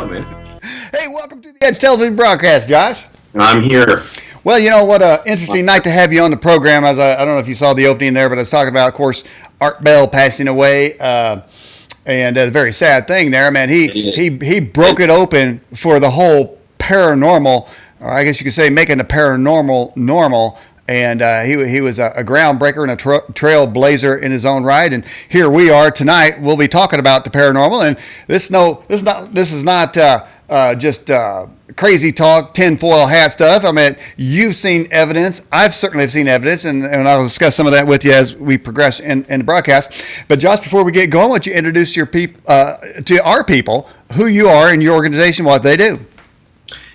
go, man. Hey, welcome to the Edge Television broadcast, Josh. I'm here. Well, you know, what an interesting night to have you on the program. As I don't know if you saw the opening there, but I was talking about, of course, Art Bell passing away, and a very sad thing there. Man, he broke it open for the whole paranormal, or I guess you could say making the paranormal normal. And he was a groundbreaker and a trailblazer in his own right. And here we are tonight. We'll be talking about the paranormal. And this is not just crazy talk, tinfoil hat stuff. I mean, you've seen evidence. I've certainly seen evidence, and I'll discuss some of that with you as we progress in the broadcast. But Josh, before we get going, why don't you introduce your to our people, who you are and your organization, what they do?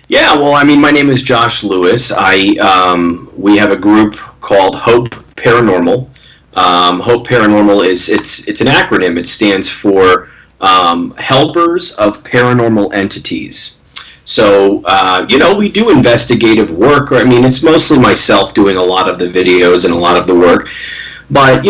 Yeah, well, I mean, my name is Josh Lewis. We have a group called Hope Paranormal. Hope Paranormal it's an acronym. It stands for Helpers of Paranormal Entities. So, we do investigative work. I mean, it's mostly myself doing a lot of the videos and a lot of the work. But,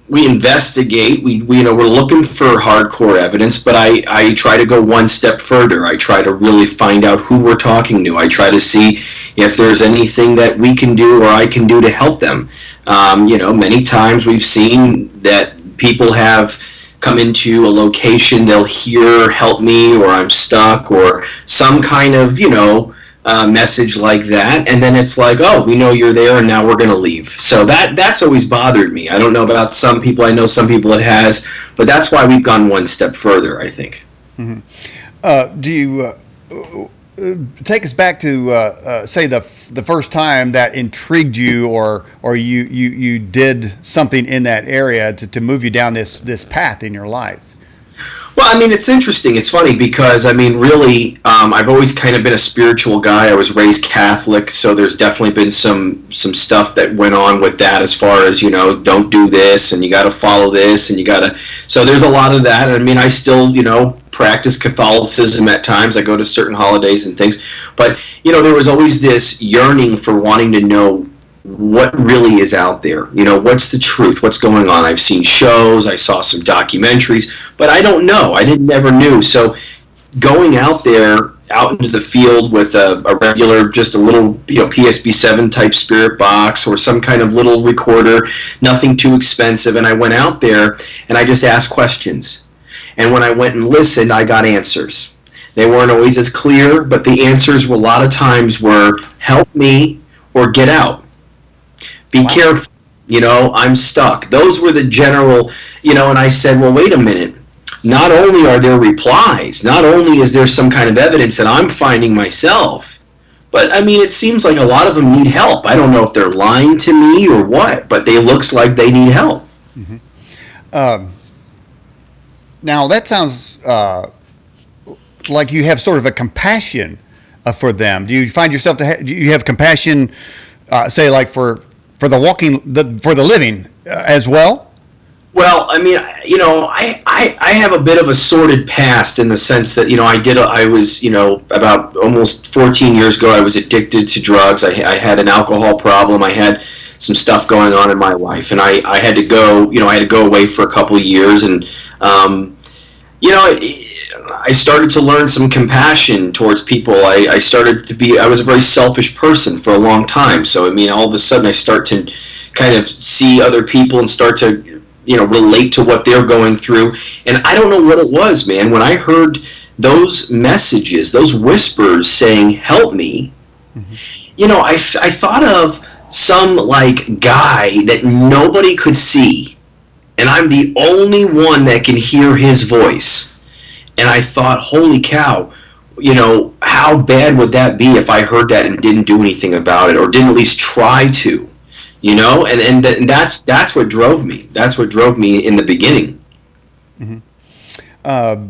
we investigate. We're looking for hardcore evidence, but I try to go one step further. I try to really find out who we're talking to. I try to see if there's anything that we can do or I can do to help them. Many times we've seen that people have come into a location, they'll hear "help me" or "I'm stuck" or some kind of, message like that, and then it's like, oh, we know you're there and now we're going to leave. So that's always bothered me. I don't know about some people. I know some people it has, but that's why we've gone one step further, I think. Mm-hmm. Do you take us back to say the first time that intrigued you, or you did something in that area to move you down this path in your life? Well, I mean, it's interesting. It's funny because, I mean, really, I've always kind of been a spiritual guy. I was raised Catholic, so there's definitely been some stuff that went on with that as far as, don't do this, and you got to follow this, and you got to... So there's a lot of that. I mean, I still, practice Catholicism at times. I go to certain holidays and things. But, there was always this yearning for wanting to know what really is out there. What's the truth? What's going on? I've seen shows, I saw some documentaries, but I don't know. I never knew. So going out there, out into the field with a regular, just a little, PSB-7 type spirit box or some kind of little recorder, nothing too expensive, and I went out there and I just asked questions. And when I went and listened, I got answers. They weren't always as clear, but the answers a lot of times were, help me or get out. Be careful, I'm stuck. Those were the general, and I said, well, wait a minute. Not only are there replies, not only is there some kind of evidence that I'm finding myself, but, I mean, it seems like a lot of them need help. I don't know if they're lying to me or what, but they looks like they need help. Mm-hmm. Now, that sounds like you have sort of a compassion for them. Do you find yourself do you have compassion, say, like for the living as well? Well, I mean, I have a bit of a sordid past in the sense that, I was, about almost 14 years ago, I was addicted to drugs. I had an alcohol problem. I had some stuff going on in my life, and I had to go, I had to go away for a couple of years, and, I started to learn some compassion towards people. I was a very selfish person for a long time. So, I mean, all of a sudden I start to kind of see other people and start to, relate to what they're going through. And I don't know what it was, man. When I heard those messages, those whispers saying, help me, mm-hmm. I thought of some, like, guy that nobody could see. And I'm the only one that can hear his voice. And I thought, holy cow, how bad would that be if I heard that and didn't do anything about it, or didn't at least try to, and that's what drove me. That's what drove me in the beginning. Mm-hmm.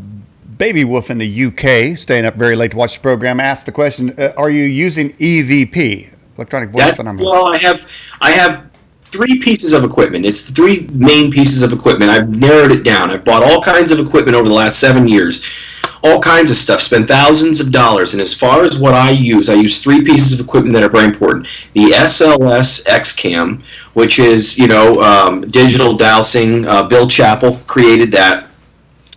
Baby Wolf in the UK, staying up very late to watch the program, asked the question, are you using EVP, electronic voice phenomenon? Well, I have 3 pieces of equipment. It's the 3 main pieces of equipment. I've narrowed it down. I've bought all kinds of equipment over the last 7 years. All kinds of stuff. Spent thousands of dollars. And as far as what I use 3 pieces of equipment that are very important. The SLS XCam, which is, digital dowsing. Bill Chappell created that.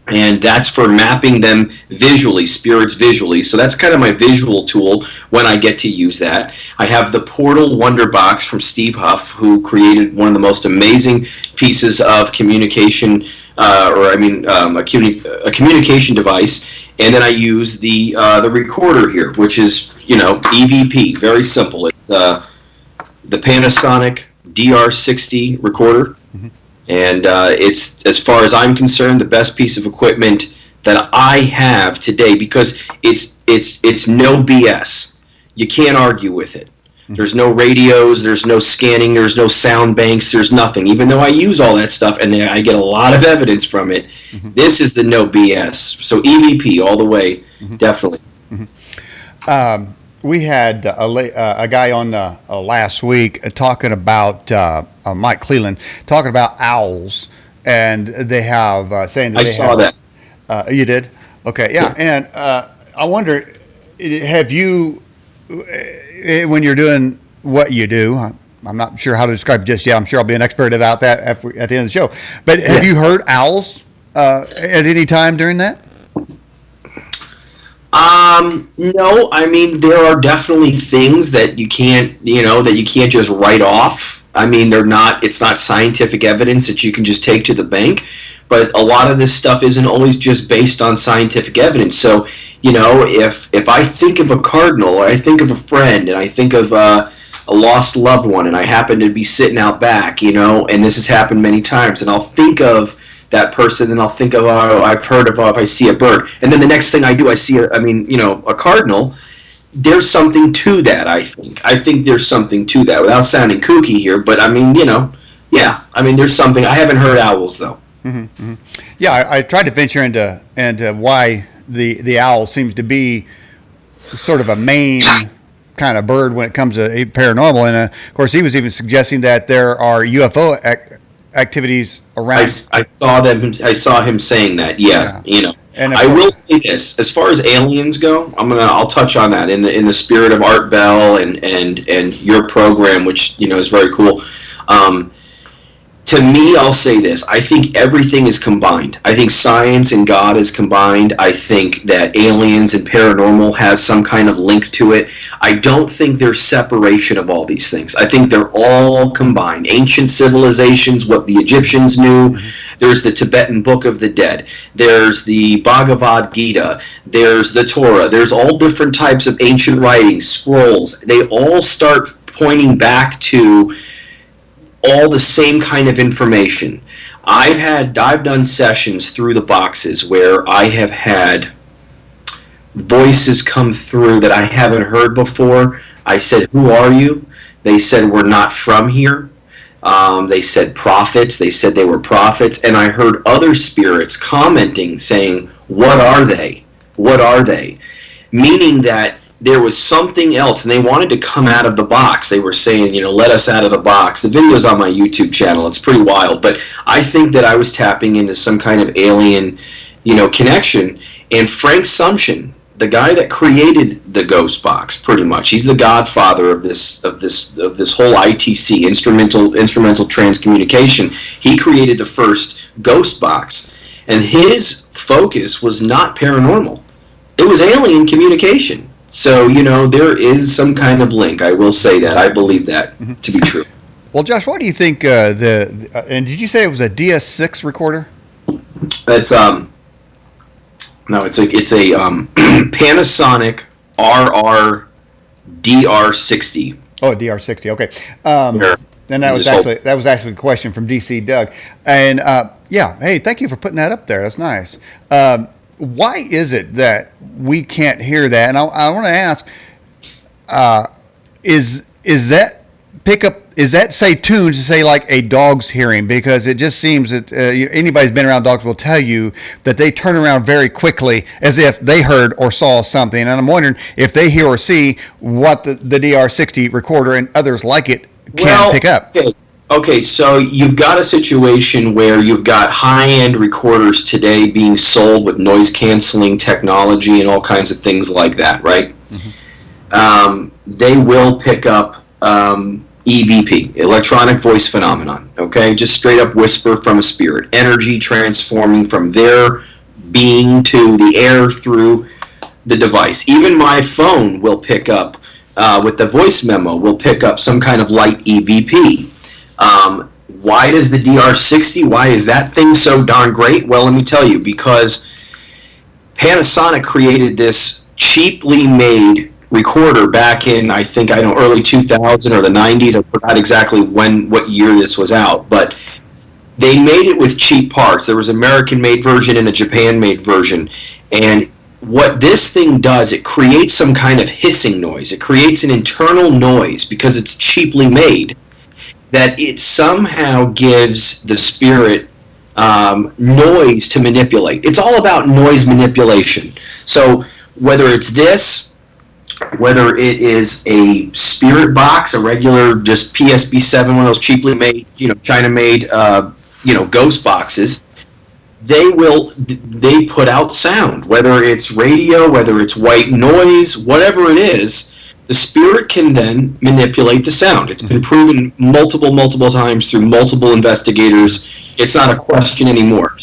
And that's for mapping them visually, spirits visually. So that's kind of my visual tool when I get to use that. I have the Portal Wonder Box from Steve Huff, who created one of the most amazing pieces of communication, a communication device. And then I use the recorder here, which is, EVP, very simple. It's the Panasonic DR60 recorder. Mm-hmm. And it's, as far as I'm concerned, the best piece of equipment that I have today, because it's no BS. You can't argue with it. There's no radios, there's no scanning, there's no sound banks, there's nothing. Even though I use all that stuff and I get a lot of evidence from it, this is the no BS. So EVP all the way, definitely. We had a guy on last week talking about Mike Cleland talking about owls, and they have saying that I saw that. You did? Okay, yeah. And I wonder, have you, when you're doing what you do, I'm not sure how to describe it just yet. I'm sure I'll be an expert about that at the end of the show. But have you heard owls at any time during that? No, I mean, there are definitely things that you can't just write off. I mean, it's not scientific evidence that you can just take to the bank, but a lot of this stuff isn't always just based on scientific evidence. So, if I think of a cardinal, or I think of a friend, and I think of a lost loved one, and I happen to be sitting out back, and this has happened many times, and I'll think of that person, and I'll think of, I've heard of, if I see a bird, and then the next thing I do, I see a cardinal. There's something to that, I think. I think there's something to that, without sounding kooky here, but there's something. I haven't heard owls, though. Mm-hmm. Yeah, I tried to venture into why the owl seems to be sort of a main kind of bird when it comes to paranormal, and of course he was even suggesting that there are UFO activities around. I saw him saying that. Yeah. And I will say this: as far as aliens go, I'll touch on that in the spirit of Art Bell and your program, which is very cool. To me, I'll say this: I think everything is combined. I think science and God is combined. I think that aliens and paranormal has some kind of link to it. I don't think there's separation of all these things. I think they're all combined. Ancient civilizations, what the Egyptians knew. There's the Tibetan Book of the Dead. There's the Bhagavad Gita. There's the Torah. There's all different types of ancient writings, scrolls. They all start pointing back to all the same kind of information. I've done sessions through the boxes where I have had voices come through that I haven't heard before. I said, "Who are you?" They said, "We're not from here." They said prophets. They said they were prophets. And I heard other spirits commenting, saying, "What are they? What are they?" Meaning that there was something else, and they wanted to come out of the box. They were saying, let us out of the box. The video's on my YouTube channel. It's pretty wild. But I think that I was tapping into some kind of alien, connection. And Frank Sumption, the guy that created the Ghost Box, pretty much, he's the godfather of this whole ITC, instrumental transcommunication. He created the first Ghost Box, and his focus was not paranormal. It was alien communication. So, there is some kind of link. I will say that. I believe that to be true. Well, Josh, what do you think and did you say it was a DS6 recorder? It's no, it's a Panasonic DR60. Oh, a DR60. Okay. And that was actually a question from DC Doug. And hey, thank you for putting that up there. That's nice. Why is it that we can't hear that? And I want to ask, is that pickup? Is that say tunes to say like a dog's hearing? Because it just seems that anybody's been around dogs will tell you that they turn around very quickly as if they heard or saw something. And I'm wondering if they hear or see what the DR60 recorder and others like it can pick up. Okay, so you've got a situation where you've got high-end recorders today being sold with noise-canceling technology and all kinds of things like that, right? Mm-hmm. They will pick up EVP, electronic voice phenomenon, okay? Just straight up whisper from a spirit, energy transforming from their being to the air through the device. Even my phone will pick up, with the voice memo, will pick up some kind of light EVP. Why does the DR60, why is that thing so darn great? Well, let me tell you, because Panasonic created this cheaply made recorder back in, I think, early 2000 or the 90s. I forgot exactly what year this was out, but they made it with cheap parts. There was an American-made version and a Japan-made version, and what this thing does, it creates some kind of hissing noise. It creates an internal noise because it's cheaply made, that it somehow gives the spirit noise to manipulate. It's all about noise manipulation. So whether it's this, whether it is a spirit box, a regular just PSB7, one of those cheaply made, China-made, ghost boxes, they put out sound. Whether it's radio, whether it's white noise, whatever it is, the spirit can then manipulate the sound. It's been proven multiple times through multiple investigators. It's not a question anymore.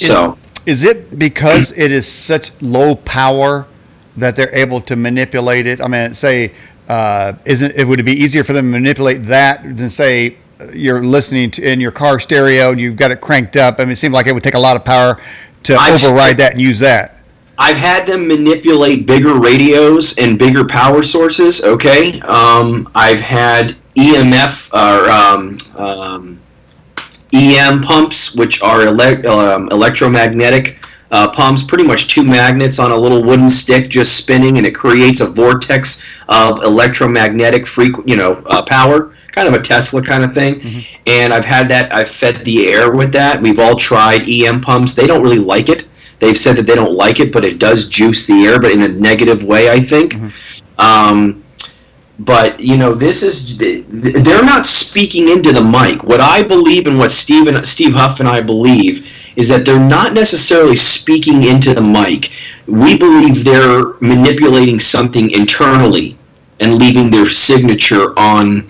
Is it because it is such low power that they're able to manipulate it? I mean, say, would it be easier for them to manipulate that than, say, you're listening to in your car stereo and you've got it cranked up? I mean, it seems like it would take a lot of power to override that and use that. I've had them manipulate bigger radios and bigger power sources. Okay, I've had EMF or EM pumps, which are electromagnetic pumps. Pretty much two magnets on a little wooden stick just spinning, and it creates a vortex of electromagnetic power. Kind of a Tesla kind of thing. Mm-hmm. And I've had that. I've fed the air with that. We've all tried EM pumps. They don't really like it. They've said that they don't like it, but it does juice the air, but in a negative way, I think. Mm-hmm. But, this is... They're not speaking into the mic. What I believe and what Steve Huff and I believe is that they're not necessarily speaking into the mic. We believe they're manipulating something internally and leaving their signature on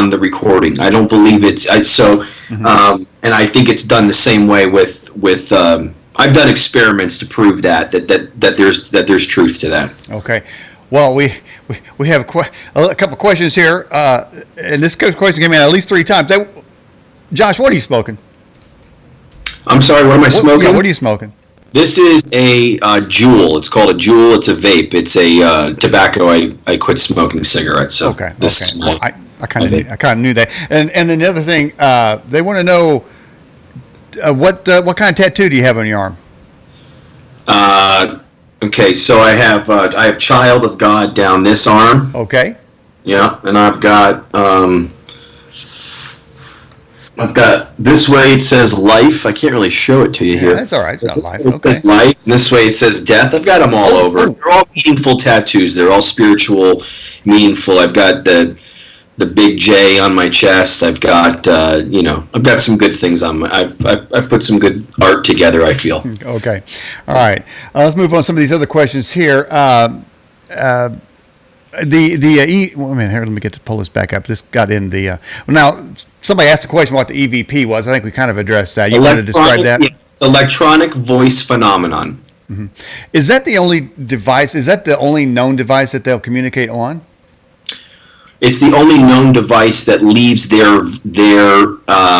the recording. I don't believe it's... Mm-hmm. And I think it's done the same way with I've done experiments to prove that there's truth to that. Okay, well we have a couple of questions here, and this question came in at least 3 times. Josh, what are you smoking? I'm sorry, what am I smoking? Yeah, what are you smoking? This is a Juul. It's called a Juul. It's a vape. It's a tobacco. I quit smoking cigarettes. So okay. Well, I kind of knew that. And then the other thing, they want to know. What kind of tattoo do you have on your arm? Okay, so I have Child of God down this arm. Okay. Yeah, and I've got this way it says life. I can't really show it to you here. That's all right. It's not life. Okay. Life. And this way it says death. I've got them all over. They're all meaningful tattoos. They're all spiritual, meaningful. I've got the big J on my chest. I've got I've got some good things on my. I've put some good art together, I feel. Okay, all right. Let's move on to some of these other questions here. Wait a minute, here, let me get to pull this back up. This got in the now. Somebody asked the question what the EVP was. I think we kind of addressed that. You want to describe that? It's electronic voice phenomenon. Mm-hmm. Is that the only device? Is that the only known device that they'll communicate on? It's the only known device that leaves their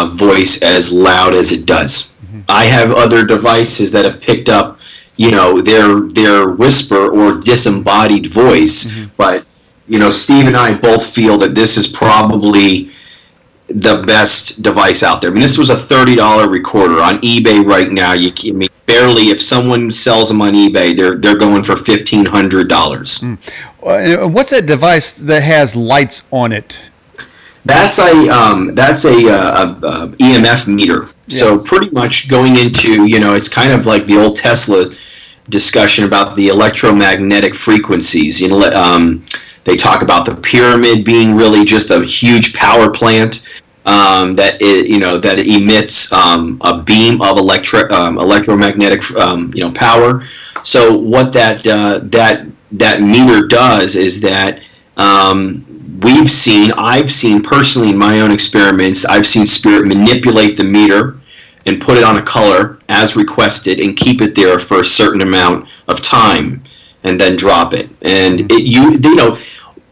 voice as loud as it does. Mm-hmm. I have other devices that have picked up, their whisper or disembodied voice. Mm-hmm. But, Steve and I both feel that this is probably the best device out there. I mean, this was a $30 recorder on eBay right now. Barely, if someone sells them on eBay, they're going for $1,500. What's that device that has lights on it? That's a EMF meter. Yeah. So pretty much going into, it's kind of like the old Tesla discussion about the electromagnetic frequencies. They talk about the pyramid being really just a huge power plant that emits a beam of electromagnetic power. So what that meter does is that I've seen personally in my own experiments, I've seen spirit manipulate the meter and put it on a color as requested and keep it there for a certain amount of time and then drop it. And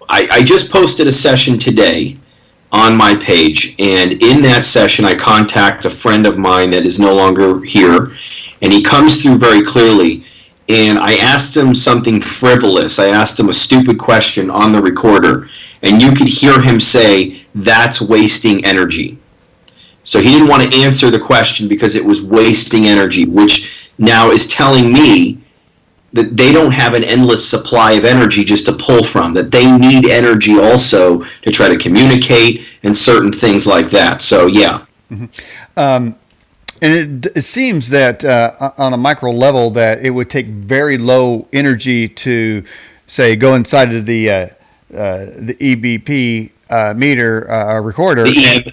I just posted a session today on my page, and in that session I contact a friend of mine that is no longer here, and he comes through very clearly, and I asked him something frivolous. I asked him a stupid question on the recorder, and you could hear him say, "That's wasting energy." So he didn't want to answer the question because it was wasting energy, which now is telling me that they don't have an endless supply of energy just to pull from, that they need energy also to try to communicate and certain things like that. So, yeah. Mm-hmm. And it seems that on a micro level that it would take very low energy to, say, go inside of the EBP meter recorder. And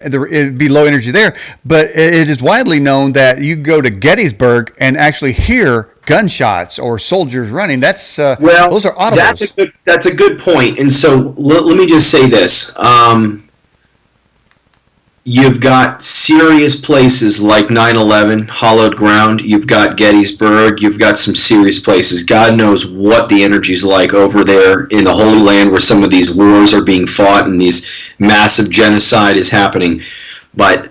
it'd be low energy there. But it is widely known that you go to Gettysburg and actually hear gunshots or soldiers running. That's those are audibles. That's a good point. And so let me just say this. You've got serious places like 9/11, hollowed ground. You've got Gettysburg. You've got some serious places. God knows what the energy's like over there in the Holy Land where some of these wars are being fought and these massive genocide is happening. But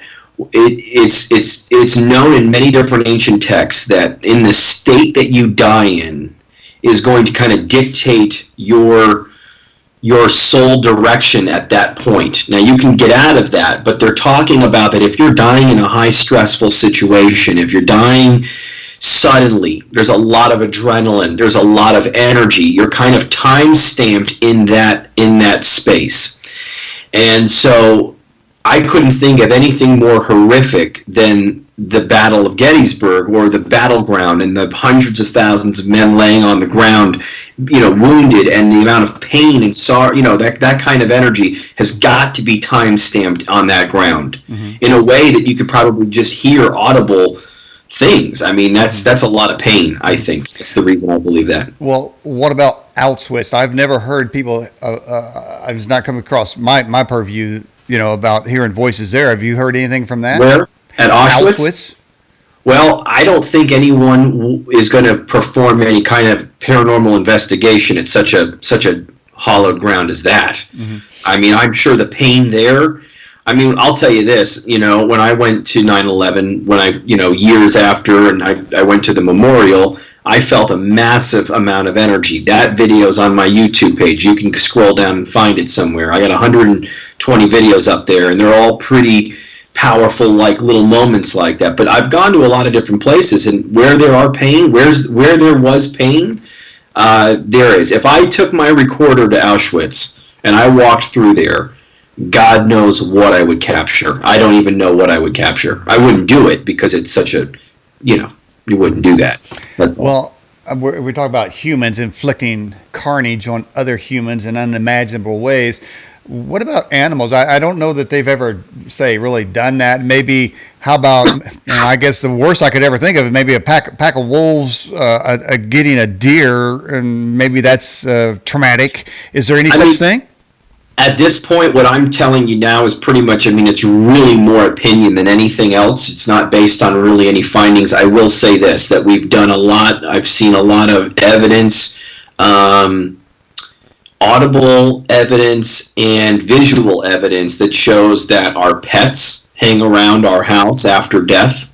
it's known in many different ancient texts that in the state that you die in is going to kind of dictate your soul direction at that point. Now you can get out of that, but they're talking about that if you're dying in a high stressful situation, if you're dying suddenly, there's a lot of adrenaline, there's a lot of energy, you're kind of time stamped in that space. And so I couldn't think of anything more horrific than the Battle of Gettysburg or the battleground and the hundreds of thousands of men laying on the ground, wounded, and the amount of pain and sorrow, that kind of energy has got to be time stamped on that ground in a way that you could probably just hear audible things. I mean, that's a lot of pain, I think. That's the reason I believe that. Well, what about Auschwitz? I've never heard people, I've just not come across my purview, about hearing voices there. Have you heard anything from that? Where? At Auschwitz? Well, I don't think anyone is going to perform any kind of paranormal investigation at such a hollowed ground as that. I mean, I'm sure the pain there. I mean, I'll tell you this. When I went to 9/11, when I years after, and I went to the memorial, I felt a massive amount of energy. That video's on my YouTube page. You can scroll down and find it somewhere. I got 120 videos up there, and they're all pretty powerful, like little moments like that. But I've gone to a lot of different places, and where there are pain, where there was pain, there is. If I took my recorder to Auschwitz and I walked through there, God knows what I would capture. I don't even know what I would capture. I wouldn't do it because it's such a, you wouldn't do that. That's well, we talk about humans inflicting carnage on other humans in unimaginable ways. What about animals? I don't know that they've ever, say, really done that. Maybe, how about, I guess the worst I could ever think of is maybe a pack of wolves getting a deer, and maybe that's traumatic. Is there any such thing? At this point, what I'm telling you now is pretty much, it's really more opinion than anything else. It's not based on really any findings. I will say this, that we've done a lot. I've seen a lot of evidence, audible evidence and visual evidence that shows that our pets hang around our house after death.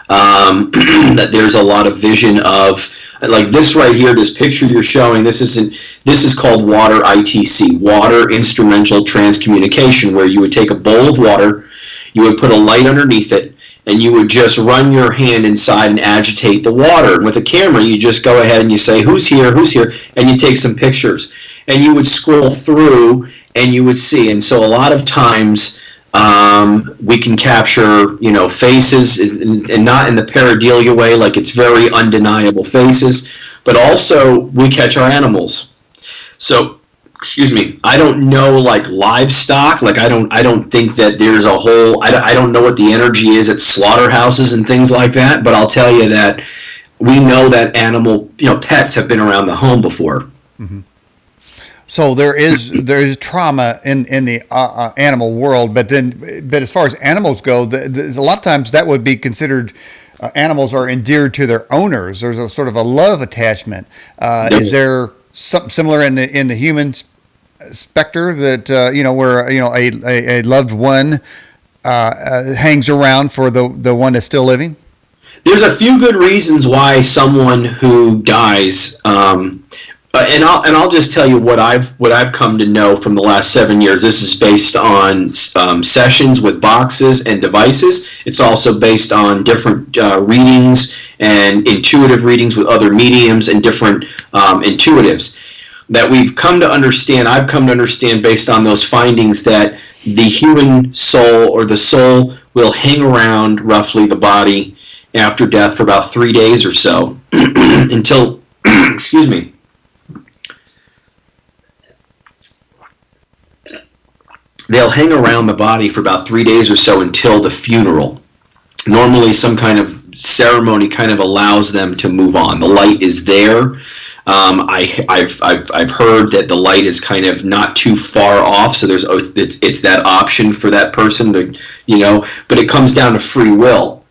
That there's a lot of vision of, like this right here, this picture you're showing, this is called water ITC, water instrumental transcommunication, where you would take a bowl of water, you would put a light underneath it, and you would just run your hand inside and agitate the water. And with a camera, you just go ahead and you say, who's here, and you take some pictures. And you would scroll through and you would see. And so a lot of times we can capture, faces, and not in the pareidolia way, like it's very undeniable faces, but also we catch our animals. So, I don't know, like livestock, like I don't think that there's a whole, I don't know what the energy is at slaughterhouses and things like that, but I'll tell you that we know that pets have been around the home before. So there is trauma in the animal world, but as far as animals go, a lot of times that would be considered. Animals are endeared to their owners. There's a sort of a love attachment. Is there something similar in the human specter that where a loved one hangs around for the one that's still living? There's a few good reasons why someone who dies, and I'll just tell you what I've come to know from the last 7 years. This is based on sessions with boxes and devices. It's also based on different readings and intuitive readings with other mediums and different intuitives that we've come to understand. I've come to understand based on those findings that the human soul or the soul will hang around roughly the body after death for about 3 days or so until, excuse me, they'll hang around the body for about 3 days or so until the funeral. Normally some kind of ceremony kind of allows them to move on. The light is there. I've heard that the light is kind of not too far off, so it's that option for that person to, but it comes down to free will.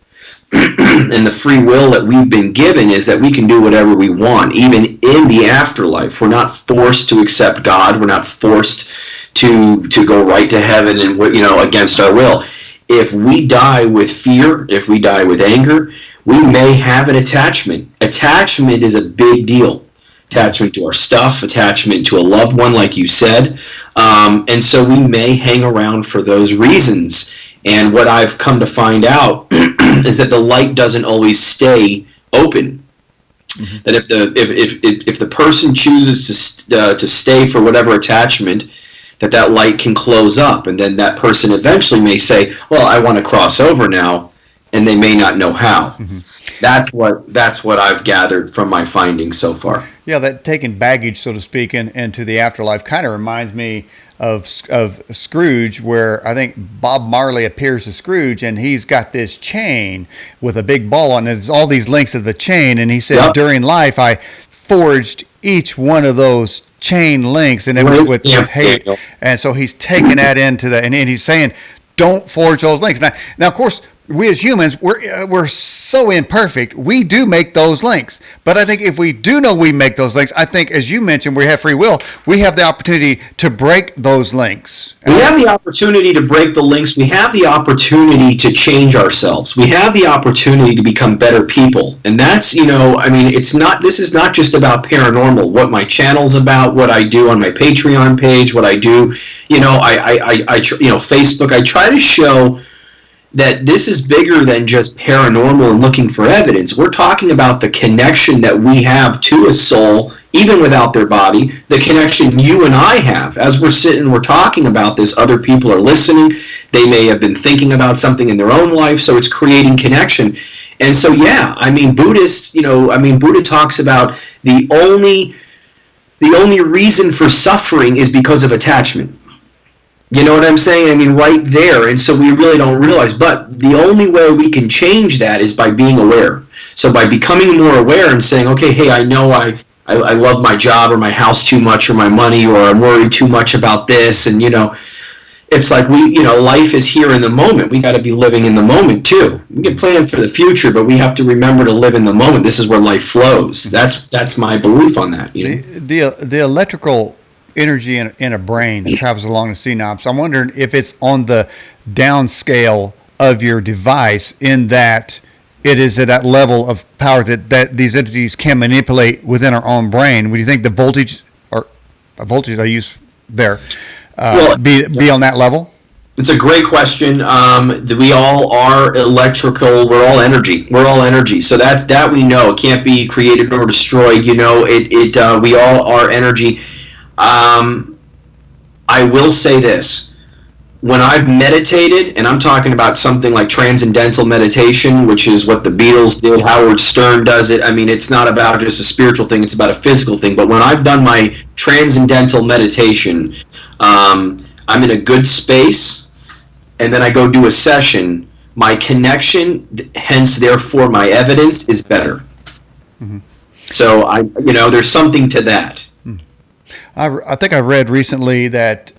And the free will that we've been given is that we can do whatever we want, even in the afterlife. We're not forced to accept God. We're not forced to go right to heaven and against our will. If we die with fear, if we die with anger, we may have an attachment. Attachment is a big deal. Attachment to our stuff, attachment to a loved one, like you said. And so we may hang around for those reasons. And what I've come to find out is that the light doesn't always stay open. Mm-hmm. That if the person chooses to stay for whatever attachment, that light can close up, and then that person eventually may say, well, I want to cross over now, and they may not know how. Mm-hmm. That's what I've gathered from my findings so far. Yeah, that taking baggage, so to speak, into the afterlife kind of reminds me of Scrooge, where I think Bob Marley appears as Scrooge, and he's got this chain with a big ball on it. There's all these links of the chain, and he said, yep, during life, I forged each one of those chain links, and it was with hate. And so he's taking that into the, and he's saying, don't forge those links. Now, of course, we as humans, we're so imperfect. We do make those links. But I think if we do know we make those links, I think, as you mentioned, we have free will. We have the opportunity to break those links. We have the opportunity to break the links. We have the opportunity to change ourselves. We have the opportunity to become better people. And that's, this is not just about paranormal. What my channel's about, what I do on my Patreon page, what I do, Facebook. I try to show that this is bigger than just paranormal and looking for evidence. We're talking about the connection that we have to a soul, even without their body, the connection you and I have. As we're sitting, we're talking about this, other people are listening. They may have been thinking about something in their own life, so it's creating connection. And so, Buddha talks about the only reason for suffering is because of attachment. You know what I'm saying? Right there. And so we really don't realize. But the only way we can change that is by being aware. So by becoming more aware and saying, okay, hey, I know I love my job or my house too much or my money, or I'm worried too much about this. And, it's like life is here in the moment. We got to be living in the moment, too. We can plan for the future, but we have to remember to live in the moment. This is where life flows. That's my belief on that. The electrical energy in a brain that travels along the synapse. I'm wondering if it's on the downscale of your device, in that it is at that level of power that these entities can manipulate within our own brain. Would you think the voltage I use there be on that level? It's a great question. We all are electrical. We're all energy. So that we know. It can't be created or destroyed. We all are energy. I will say this. When I've meditated, and I'm talking about something like transcendental meditation, which is what the Beatles did, Howard Stern does it. It's not about just a spiritual thing, it's about a physical thing. But when I've done my transcendental meditation, I'm in a good space, and then I go do a session, my connection, hence therefore my evidence, is better. Mm-hmm. So there's something to that. I think I read recently that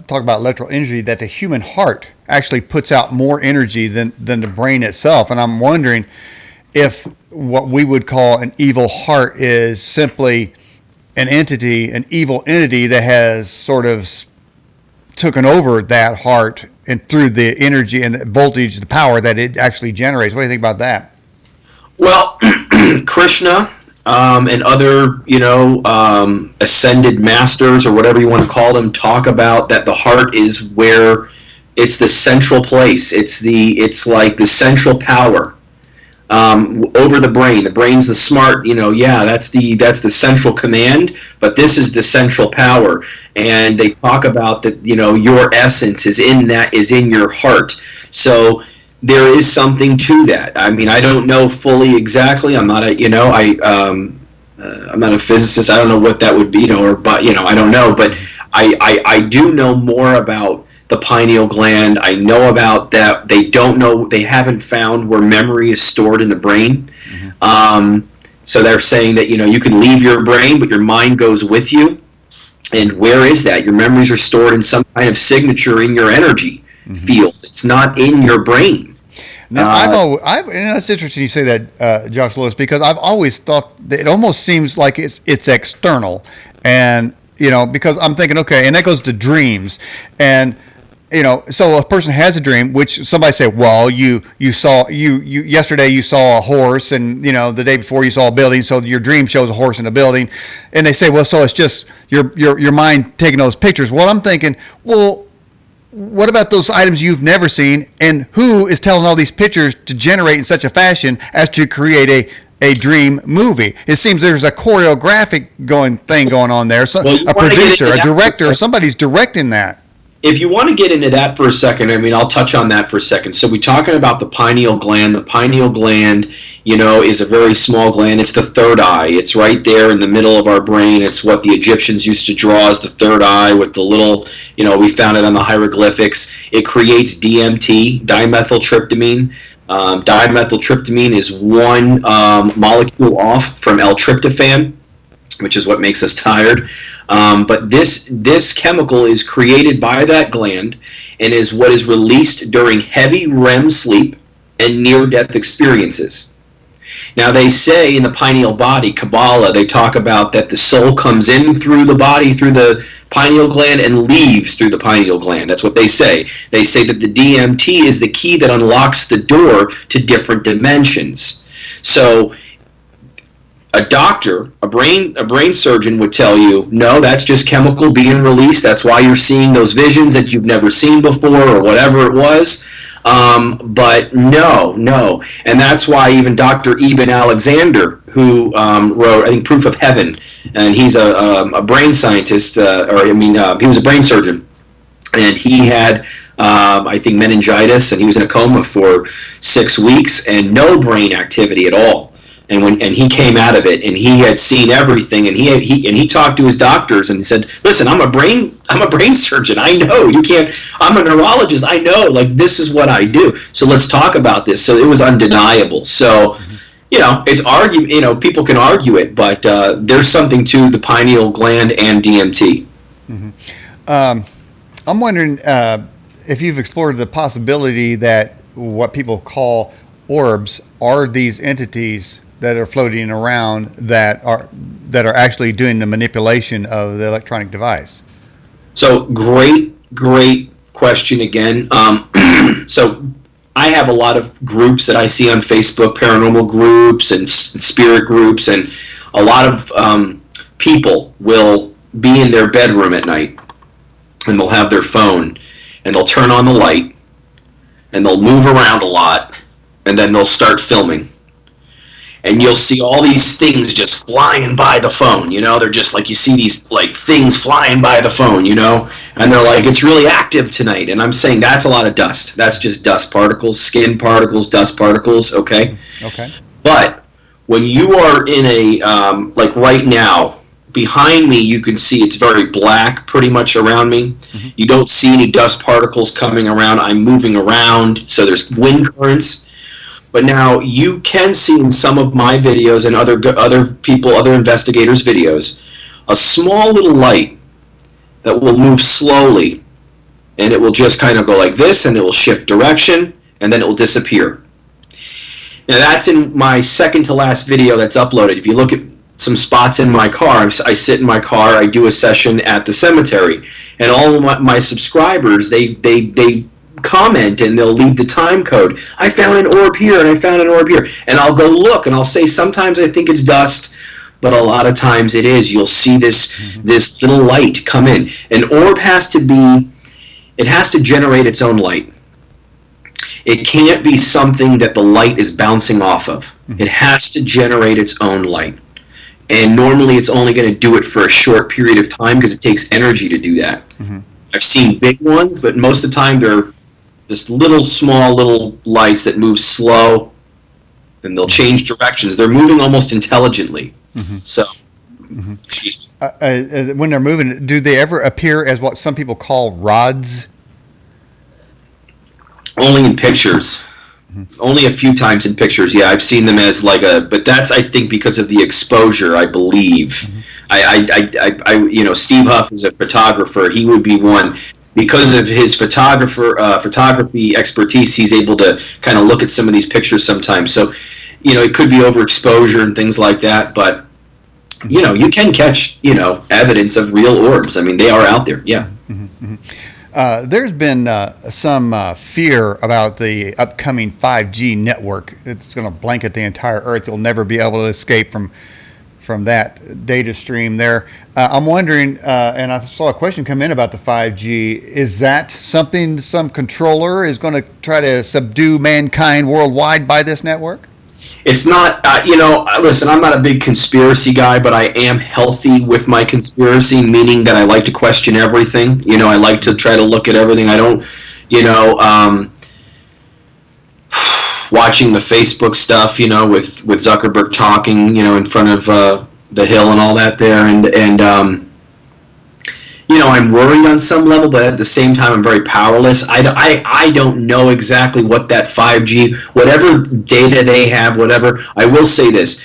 talk about electrical energy, that the human heart actually puts out more energy than the brain itself, and I'm wondering if what we would call an evil heart is simply an evil entity that has sort of taken over that heart and through the energy and the voltage, the power that it actually generates. What do you think about that? Well, Krishna and other, ascended masters or whatever you want to call them talk about that the heart is where it's the central place. It's like the central power over the brain. The brain's the smart, that's the central command, but this is the central power. And they talk about that, your essence is in your heart. So there is something to that. I mean, I don't know fully exactly. I'm not I'm not a physicist. I don't know what that would be, I don't know. But I do know more about the pineal gland. I know about that. They haven't found where memory is stored in the brain. Mm-hmm. So they're saying that, you can leave your brain, but your mind goes with you. And where is that? Your memories are stored in some kind of signature in your energy mm-hmm. field. It's not in your brain. Now, it's interesting you say that, Josh Lewis, because I've always thought that it almost seems like it's external, and because I'm thinking, okay, and that goes to dreams, and so a person has a dream, which somebody say, well, you yesterday you saw a horse, and the day before you saw a building, so your dream shows a horse in a building, and they say, well, so it's just your mind taking those pictures. Well, I'm thinking, well, what about those items you've never seen, and who is telling all these pictures to generate in such a fashion as to create a dream movie? It seems there's a choreographic thing going on there. So a producer, a director, somebody's directing that. If you want to get into that for a second, I'll touch on that for a second. So we're talking about the pineal gland. The pineal gland, is a very small gland. It's the third eye. It's right there in the middle of our brain. It's what the Egyptians used to draw as the third eye with the little, we found it on the hieroglyphics. It creates DMT, dimethyltryptamine. Dimethyltryptamine is one molecule off from L-tryptophan, which is what makes us tired. But this chemical is created by that gland and is what is released during heavy REM sleep and near-death experiences. Now, they say in the pineal body, Kabbalah, they talk about that the soul comes in through the body, through the pineal gland, and leaves through the pineal gland. That's what they say. They say that the DMT is the key that unlocks the door to different dimensions. So a doctor, a brain surgeon would tell you, no, that's just chemical being released. That's why you're seeing those visions that you've never seen before or whatever it was. But no. And that's why even Dr. Eben Alexander, who wrote, I think, Proof of Heaven, and he's a brain scientist, he was a brain surgeon. And he had, I think, meningitis, and he was in a coma for 6 weeks and no brain activity at all. And he came out of it, and he had seen everything, and he talked to his doctors and he said, "Listen, I'm a brain surgeon. I know you can't. I'm a neurologist. I know. Like, this is what I do. So let's talk about this." So it was undeniable. So, it's people can argue it, but there's something to the pineal gland and DMT. Mm-hmm. I'm wondering if you've explored the possibility that what people call orbs are these entities that are floating around that are actually doing the manipulation of the electronic device. So great question again. So I have a lot of groups that I see on Facebook, paranormal groups and spirit groups, and a lot of people will be in their bedroom at night, and they'll have their phone, and they'll turn on the light, and they'll move around a lot, and then they'll start filming. And you'll see all these things just flying by the phone, they're just like, you see these like things flying by the phone, and they're like, it's really active tonight. And I'm saying that's a lot of dust. That's just dust particles, skin particles, dust particles, okay? Okay. But when you are in a, like right now, behind me you can see it's very black pretty much around me. Mm-hmm. You don't see any dust particles coming around. I'm moving around, so there's wind currents. But now you can see in some of my videos and other investigators' videos, a small little light that will move slowly, and it will just kind of go like this, and it will shift direction, and then it will disappear. Now that's in my second to last video that's uploaded. If you look at some spots in my car, I sit in my car, I do a session at the cemetery, and all of my subscribers, they comment and they'll leave the time code. I found an orb here and I found an orb here, and I'll go look and I'll say sometimes I think it's dust, but a lot of times it is. You'll see this little light come in. An orb has to generate its own light. It can't be something that the light is bouncing off of. It has to generate its own light. And normally it's only going to do it for a short period of time because it takes energy to do that. I've seen big ones, but most of the time they're just small little lights that move slow, and they'll change directions. They're moving almost intelligently. So, when they're moving, do they ever appear as what some people call rods? Only in pictures. Only a few times in pictures. Yeah, I've seen them as but that's, I think, because of the exposure, I believe. Steve Huff is a photographer. He would be one. Because of his photography expertise, he's able to kind of look at some of these pictures sometimes. So, it could be overexposure and things like that, but, you can catch, evidence of real orbs. I mean, they are out there, yeah. There's been some fear about the upcoming 5G network. It's going to blanket the entire Earth. You'll never be able to escape from that data stream there. I'm wondering, and I saw a question come in about the 5G. Is that something some controller is going to try to subdue mankind worldwide by this network? It's not, listen, I'm not a big conspiracy guy, but I am healthy with my conspiracy, meaning that I like to question everything. I like to try to look at everything. I don't, watching the Facebook stuff, with Zuckerberg talking, in front of the Hill and all that there, and I'm worried on some level, but at the same time, I'm very powerless. I don't know exactly what that 5G, whatever data they have, whatever. I will say this.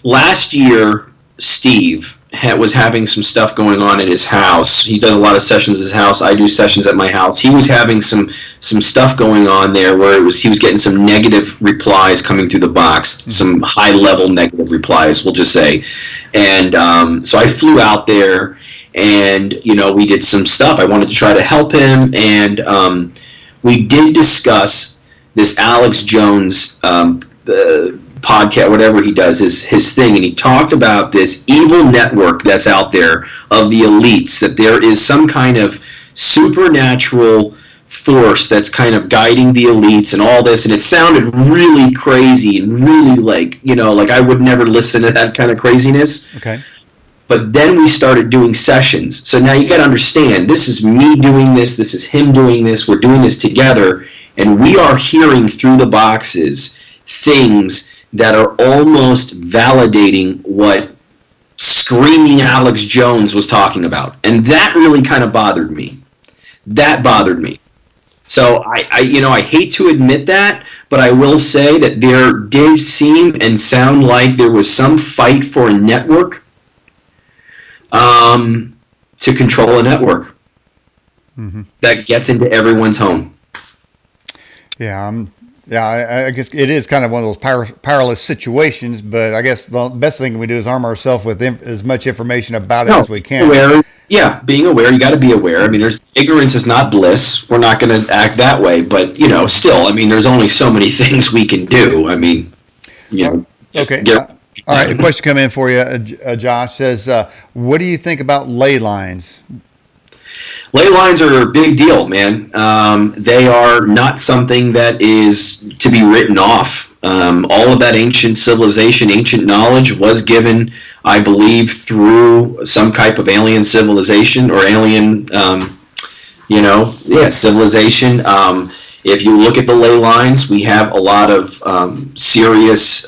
Last year, Steve was having some stuff going on at his house. He does a lot of sessions at his house. I do sessions at my house. He was having some stuff going on there where he was getting some negative replies coming through the box, some high-level negative replies, we'll just say. And so I flew out there, and we did some stuff. I wanted to try to help him, and we did discuss this Alex Jones podcast, whatever he does, his thing, and he talked about this evil network that's out there of the elites, that there is some kind of supernatural force that's kind of guiding the elites and all this, and it sounded really crazy and really like I would never listen to that kind of craziness. Okay. But then we started doing sessions. So now you got to understand, this is me doing this is him doing this, we're doing this together, and we are hearing through the boxes things that are almost validating what screaming Alex Jones was talking about. And that really kind of bothered me. That bothered me. So I hate to admit that, but I will say that there did seem and sound like there was some fight for a network to control a network that gets into everyone's home. Yeah, I guess it is kind of one of those powerless situations, but I guess the best thing we do is arm ourselves with as much information about it as we can. Being aware, you got to be aware. I mean, ignorance is not bliss. We're not going to act that way, but, still, I mean, there's only so many things we can do. I mean, Okay. All right, a question come in for you. Josh says, what do you think about ley lines? Ley lines are a big deal, man. They are not something that is to be written off. All of that ancient civilization, ancient knowledge was given, I believe, through some type of alien civilization or alien, civilization. If you look at the ley lines, we have a lot of serious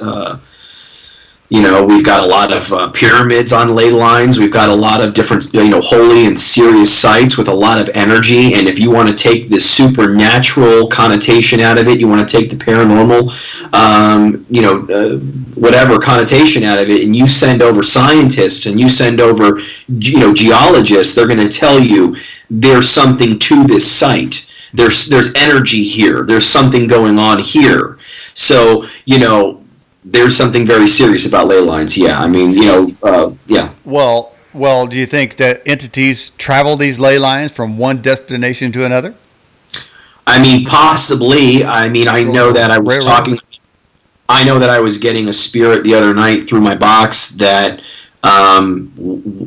We've got a lot of pyramids on ley lines. We've got a lot of different, holy and serious sites with a lot of energy. And if you want to take this supernatural connotation out of it, you want to take the paranormal, whatever connotation out of it, and you send over scientists and you send over, geologists, they're going to tell you there's something to this site. There's energy here. There's something going on here. So, there's something very serious about ley lines. Yeah, I mean, yeah. Well, do you think that entities travel these ley lines from one destination to another? I mean, possibly. I mean, I know that I was talking. I know that I was getting a spirit the other night through my box that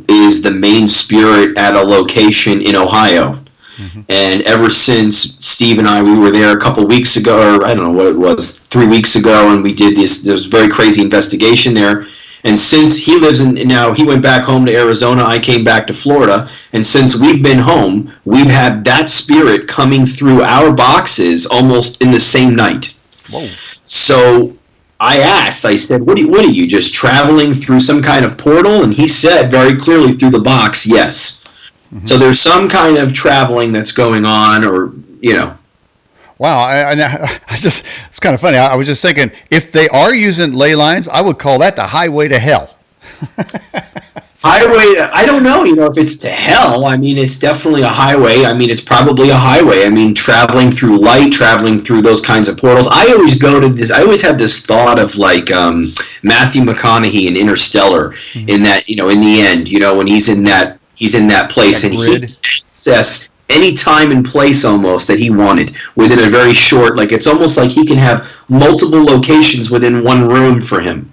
is the main spirit at a location in Ohio. Mm-hmm. And ever since Steve and we were there a couple weeks ago, or I don't know what it was, 3 weeks ago, and we did this very crazy investigation there. And since he lives now he went back home to Arizona, I came back to Florida, and since we've been home, we've had that spirit coming through our boxes almost in the same night. Whoa. So I said, what are you, just traveling through some kind of portal? And he said very clearly through the box, yes. Mm-hmm. So there's some kind of traveling that's going on, or. Wow, it's kind of funny. I was just thinking, if they are using ley lines, I would call that the highway to hell. Highway, I don't know, if it's to hell. I mean, it's definitely a highway. I mean, it's probably a highway. I mean, traveling through light, traveling through those kinds of portals. I always have this thought of like Matthew McConaughey in Interstellar, mm-hmm. in that, in the end, when he's in that place, and he can access any time and place almost that he wanted within a very short, like it's almost like he can have multiple locations within one room for him.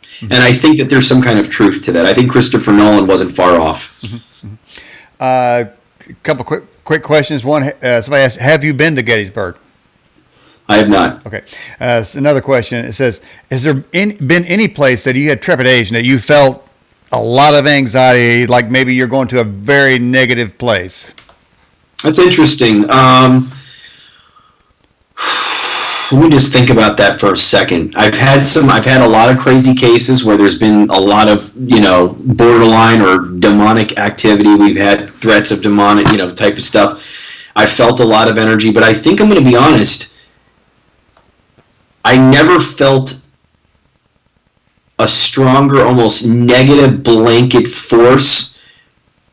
Mm-hmm. And I think that there's some kind of truth to that. I think Christopher Nolan wasn't far off. Mm-hmm. A couple quick questions. One, somebody asked, have you been to Gettysburg? I have not. Okay. Another question. It says, has there been any place that you had trepidation, that you felt a lot of anxiety, like maybe you're going to a very negative place? That's interesting. Let me just think about that for a second. I've had a lot of crazy cases where there's been a lot of, borderline or demonic activity. We've had threats of demonic, type of stuff. I felt a lot of energy, but I think I'm going to be honest. I never felt a stronger, almost negative blanket force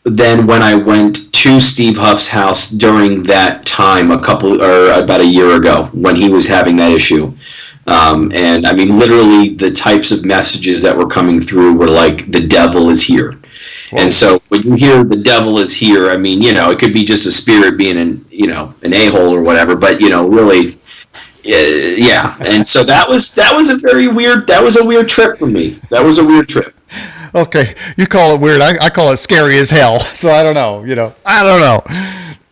than when I went to Steve Huff's house during that time about a year ago when he was having that issue. And I mean, literally the types of messages that were coming through were like, the devil is here. Whoa. And so when you hear the devil is here, I mean, it could be just a spirit being an a-hole or whatever, but really, yeah. And so that was a weird trip for me. That was a weird trip. Okay, you call it weird. I call it scary as hell. So I don't know. I don't know.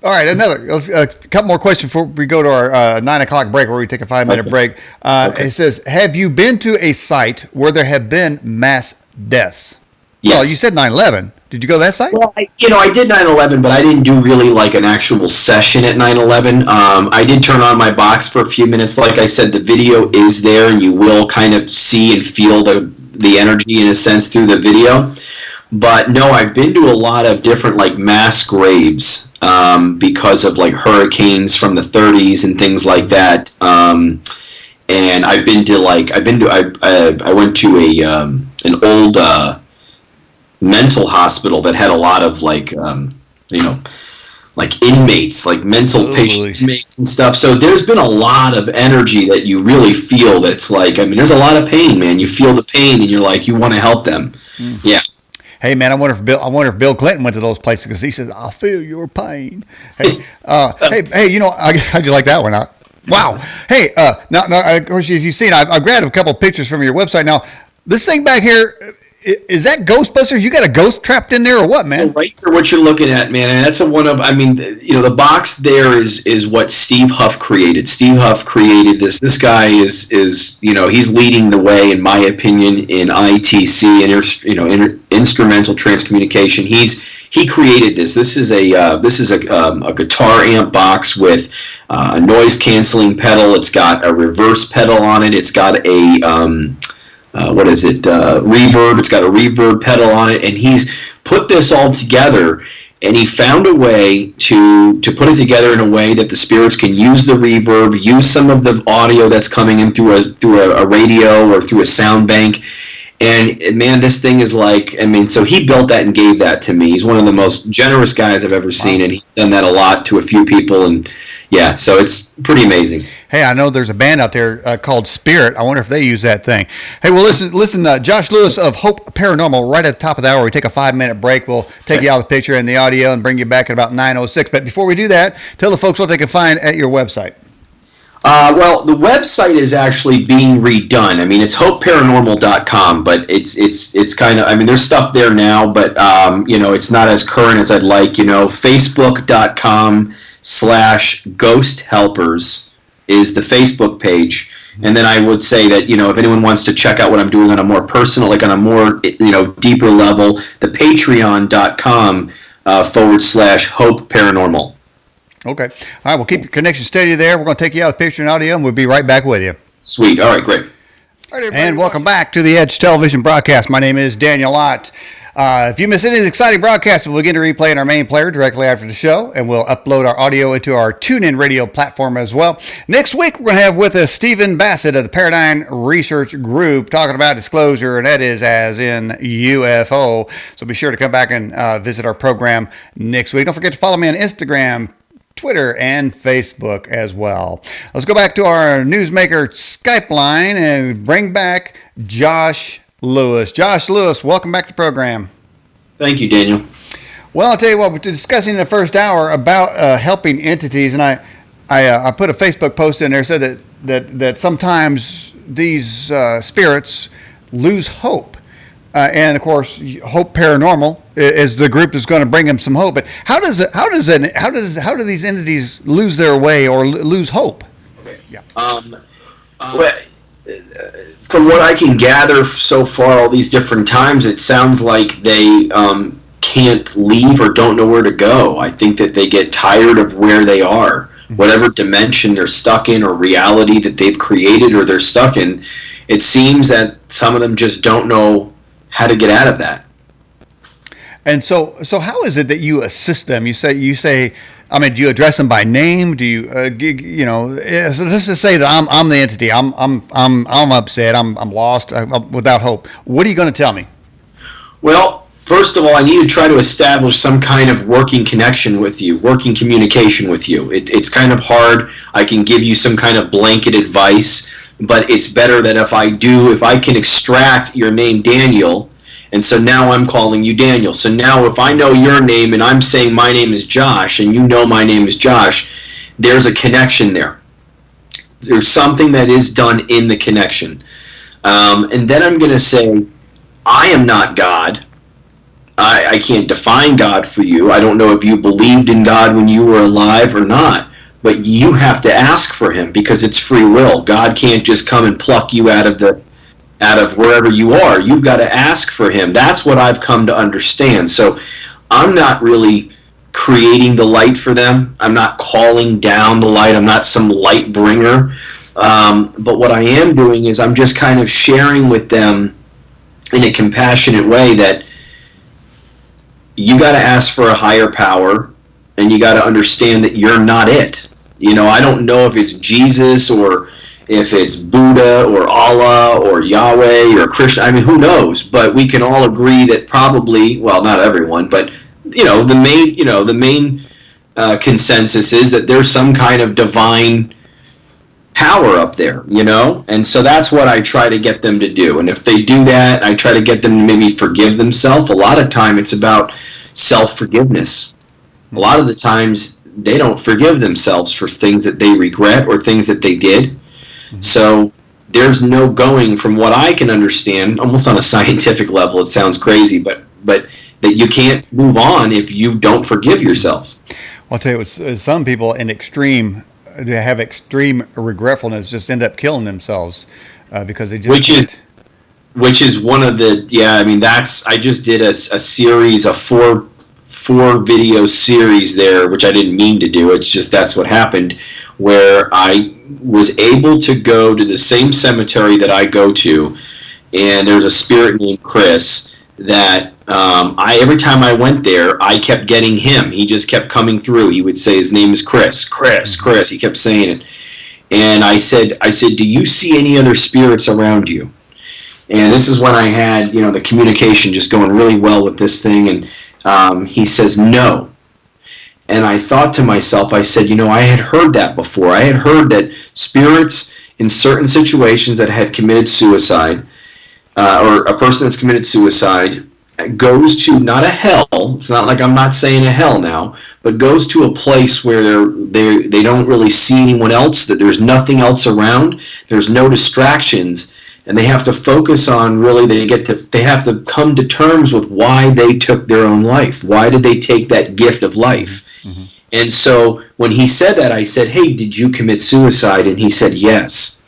All right, a couple more questions before we go to our 9 o'clock break, where we take a 5-minute break. Okay. It says, have you been to a site where there have been mass deaths? Yes. Well, you said 9/11. Did you go to that site? Well, I did 9/11, but I didn't do really like an actual session at 9/11. I did turn on my box for a few minutes. Like I said, the video is there, and you will kind of see and feel the energy in a sense through the video. But no, I've been to a lot of different like mass graves because of like hurricanes from the 30s and things like that. And I went to an old mental hospital that had a lot of like like inmates, like mental patient inmates and stuff. So there's been a lot of energy that you really feel. That's like, I mean, there's a lot of pain, man. You feel the pain, and you're like, you want to help them. Mm. Yeah. Hey, man, I wonder if Bill Clinton went to those places, because he says, "I'll feel your pain." Hey, hey, I just like that one. Wow. Hey, now, of course, as you've seen, I've grabbed a couple of pictures from your website. Now, this thing back here, is that Ghostbusters? You got a ghost trapped in there, or what, man? Right for what you're looking at, man. And that's the box there is what Steve Huff created. Steve Huff created this. This guy is he's leading the way, in my opinion, in ITC, instrumental transcommunication. He created this. This is a guitar amp box with a noise canceling pedal. It's got a reverse pedal on it. It's got a what is it, reverb. It's got a reverb pedal on it, and he's put this all together, and he found a way to put it together in a way that the spirits can use the reverb, use some of the audio that's coming in through a radio or through a sound bank. And man, this thing is like, I mean, so he built that and gave that to me. He's one of the most generous guys I've ever seen, and he's done that a lot to a few people, and yeah, so it's pretty amazing. Hey, I know there's a band out there called Spirit. I wonder if they use that thing. Hey, well, listen, Josh Lewis of Hope Paranormal, right at the top of the hour. We take a 5-minute break. We'll take you out of the picture and the audio and bring you back at about 9:06. But before we do that, tell the folks what they can find at your website. Well, the website is actually being redone. I mean, it's hopeparanormal.com, but it's kind of, I mean, there's stuff there now, but, it's not as current as I'd like. Facebook.com/Ghost Helpers is the Facebook page. And then I would say that, if anyone wants to check out what I'm doing on a more personal, like on a more, deeper level, the patreon.com /Hope Paranormal. Okay. All right. We'll keep your connection steady there. We're going to take you out of the picture and audio, and we'll be right back with you. Sweet. All right. Great. All right, and welcome back to the Edge Television broadcast. My name is Daniel Ott. If you miss any of the exciting broadcasts, we'll begin to replay in our main player directly after the show, and we'll upload our audio into our TuneIn radio platform as well. Next week, we're going to have with us Stephen Bassett of the Paradigm Research Group talking about disclosure, and that is as in UFO. So be sure to come back and visit our program next week. Don't forget to follow me on Instagram, Twitter, and Facebook as well. Let's go back to our newsmaker Skype line and bring back Josh Lewis. Josh Lewis, welcome back to the program. Thank you, Daniel. Well, I'll tell you what, we're discussing in the first hour about helping entities, and I put a Facebook post in there said that sometimes these spirits lose hope. And of course, Hope Paranormal is the group that's going to bring them some hope. But how do these entities lose their way or lose hope? Okay. Yeah. Well, from what I can gather so far, all these different times, it sounds like they can't leave or don't know where to go. I think that they get tired of where they are, whatever dimension they're stuck in or reality that they've created or they're stuck in. It seems that some of them just don't know how to get out of that. And so how is it that you assist them? You say, I mean, do you address them by name? Do you, let's just say that I'm the entity. I'm upset. I'm lost. I'm without hope. What are you going to tell me? Well, first of all, I need to try to establish some kind of working connection with you, working communication with you. It's kind of hard. I can give you some kind of blanket advice, but it's better that if I can extract your name, Daniel, and so now I'm calling you Daniel. So now if I know your name and I'm saying my name is Josh and you know my name is Josh, there's a connection there. There's something that is done in the connection. And then I'm going to say, I am not God. I can't define God for you. I don't know if you believed in God when you were alive or not. But you have to ask for him because it's free will. God can't just come and pluck you out of wherever you are. You've got to ask for him. That's what I've come to understand. So I'm not really creating the light for them. I'm not calling down the light. I'm not some light bringer. But what I am doing is I'm just kind of sharing with them in a compassionate way that you got to ask for a higher power and you got to understand that you're not it. I don't know if it's Jesus or if it's Buddha or Allah or Yahweh or Krishna. I mean, who knows? But we can all agree that probably, well, not everyone, but the main consensus is that there's some kind of divine power up there, and so that's what I try to get them to do. And if they do that, I try to get them to maybe forgive themselves. A lot of time it's about self-forgiveness. A lot of the times they don't forgive themselves for things that they regret or things that they did. Mm-hmm. So there's no going, from what I can understand, almost on a scientific level, it sounds crazy, but that you can't move on if you don't forgive yourself. I'll tell you, some people they have extreme regretfulness, just end up killing themselves because they just... Which is one of the, I just did a series, a four video series there, which I didn't mean to do. It's just that's what happened, where I was able to go to the same cemetery that I go to and there's a spirit named Chris that every time I went there, I kept getting him. He just kept coming through. He would say his name is Chris. He kept saying it. And I said, do you see any other spirits around you? And this is when I had, the communication just going really well with this thing. And he says, no. And I thought to myself, I said, I had heard that before. I had heard that spirits in certain situations that had committed suicide, or a person that's committed suicide, goes to not a hell. It's not like I'm not saying a hell now, but goes to a place where they don't really see anyone else, that there's nothing else around, there's no distractions, and they have to focus on really, they have to come to terms with why they took their own life. Why did they take that gift of life? Mm-hmm. And so when he said that, I said, hey, did you commit suicide? And he said, yes.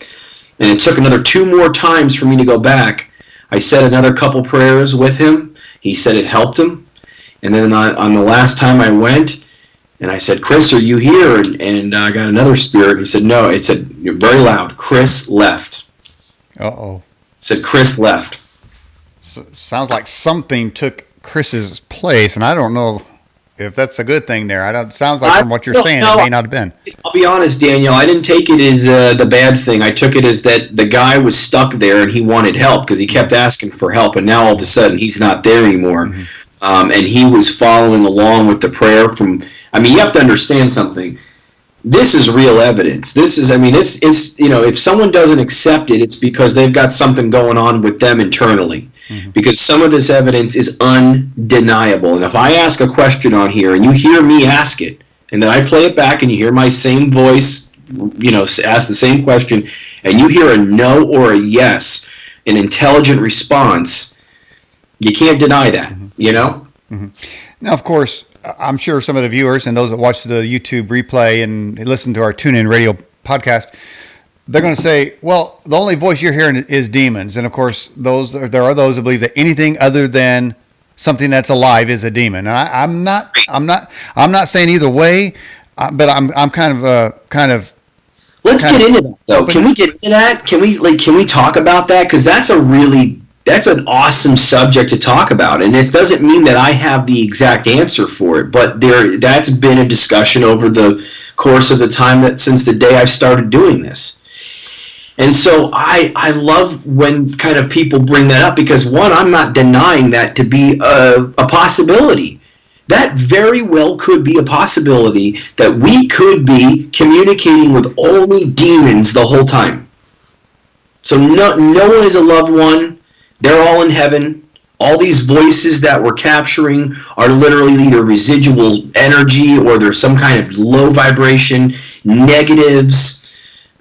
And it took another 2 more times for me to go back. I said another couple prayers with him. He said it helped him. And then on the last time I went, and I said, Chris, are you here? And I got another spirit. He said, no. It said, very loud, Chris left. Uh-oh. It said, Chris left. Sounds like something took Chris's place, and I don't know if that's a good thing there. It sounds like from what you're saying, it may not have been. I'll be honest, Daniel, I didn't take it as the bad thing. I took it as that the guy was stuck there and he wanted help because he kept asking for help, and now all of a sudden he's not there anymore. Mm-hmm. And he was following along with the prayer from, you have to understand something. This is real evidence. This is, it's if someone doesn't accept it, it's because they've got something going on with them internally. Mm-hmm. Because some of this evidence is undeniable. And if I ask a question on here and you hear me ask it, and then I play it back and you hear my same voice, ask the same question, and you hear a no or a yes, an intelligent response, you can't deny that, Mm-hmm. Now, of course, I'm sure some of the viewers and those that watch the YouTube replay and listen to our TuneIn Radio podcast, they're going to say, well, the only voice you're hearing is demons. And of course, there are those who believe that anything other than something that's alive is a demon. And I'm not saying either way, but I'm kind of. Let's get into that though. Can we get into that? Can we talk about that? Because that's an awesome subject to talk about, and it doesn't mean that I have the exact answer for it, but that's been a discussion over the course of the time since the day I started doing this. And so I love when kind of people bring that up because, one, I'm not denying that to be a possibility. That very well could be a possibility that we could be communicating with only demons the whole time. So no one is a loved one. They're all in heaven. All these voices that we're capturing are literally either residual energy or there's some kind of low vibration, negatives,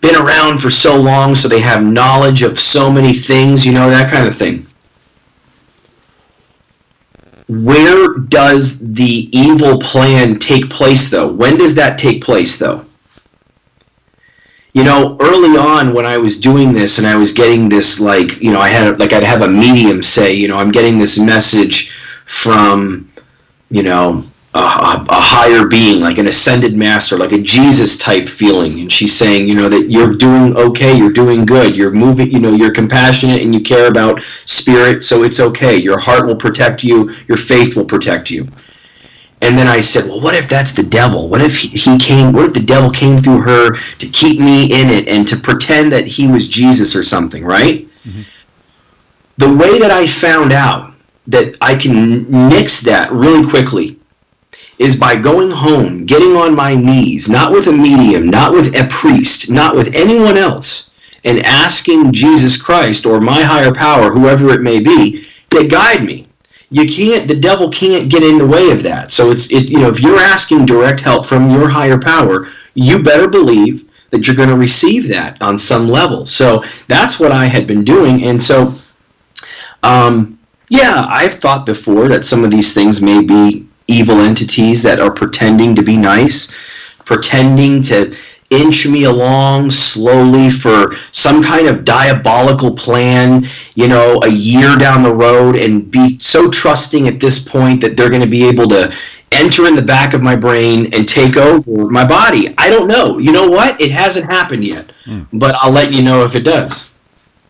been around for so long so they have knowledge of so many things, that kind of thing. Where does the evil plan take place, though? When does that take place, though? Early on when I was doing this and I was getting this, I'd have a medium say, I'm getting this message from, a higher being, like an ascended master, like a Jesus type feeling, and she's saying, that you're doing okay, you're doing good, you're moving, you're compassionate and you care about spirit, so it's okay. Your heart will protect you, your faith will protect you. And then I said, well, what if that's the devil? What if what if the devil came through her to keep me in it and to pretend that he was Jesus or something, right? Mm-hmm. The way that I found out that I can nix that really quickly is by going home, getting on my knees, not with a medium, not with a priest, not with anyone else, and asking Jesus Christ or my higher power, whoever it may be, to guide me. The devil can't get in the way of that. So if you're asking direct help from your higher power, you better believe that you're going to receive that on some level. So that's what I had been doing. And so, I've thought before that some of these things may be evil entities that are pretending to be nice, pretending to inch me along slowly for some kind of diabolical plan, a year down the road, and be so trusting at this point that they're going to be able to enter in the back of my brain and take over my body. I don't know. You know what? It hasn't happened yet, but I'll let you know if it does.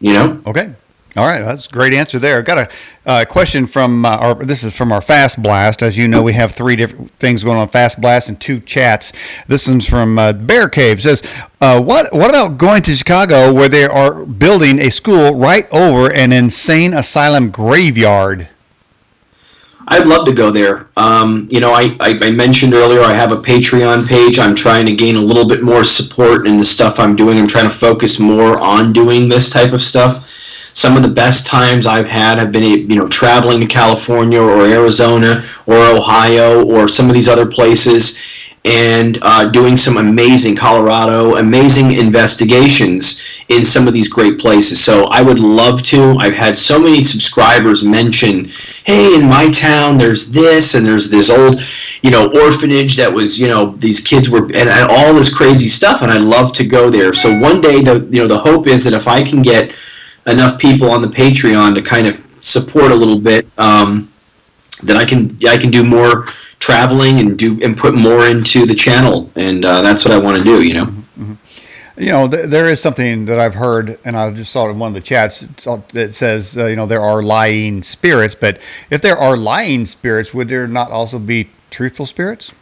Okay. All right, that's a great answer there. I've got a question from this is from our Fast Blast. As you know, we have 3 different things going on Fast Blast and 2 chats. This one's from Bear Cave. It says, what about going to Chicago where they are building a school right over an insane asylum graveyard? I'd love to go there. I mentioned earlier I have a Patreon page. I'm trying to gain a little bit more support in the stuff I'm doing. I'm trying to focus more on doing this type of stuff. Some of the best times I've had have been, traveling to California or Arizona or Ohio or some of these other places and doing some amazing investigations in some of these great places. So I would love to. I've had so many subscribers mention, hey, in my town there's this and there's this old, orphanage that was, these kids were, and all this crazy stuff, and I'd love to go there. So one day, the hope is that if I can get enough people on the Patreon to kind of support a little bit, that I can do more traveling and put more into the channel, and that's what I want to do. Mm-hmm. There is something that I've heard, and I just saw it in one of the chats that says, there are lying spirits, but if there are lying spirits, would there not also be truthful spirits?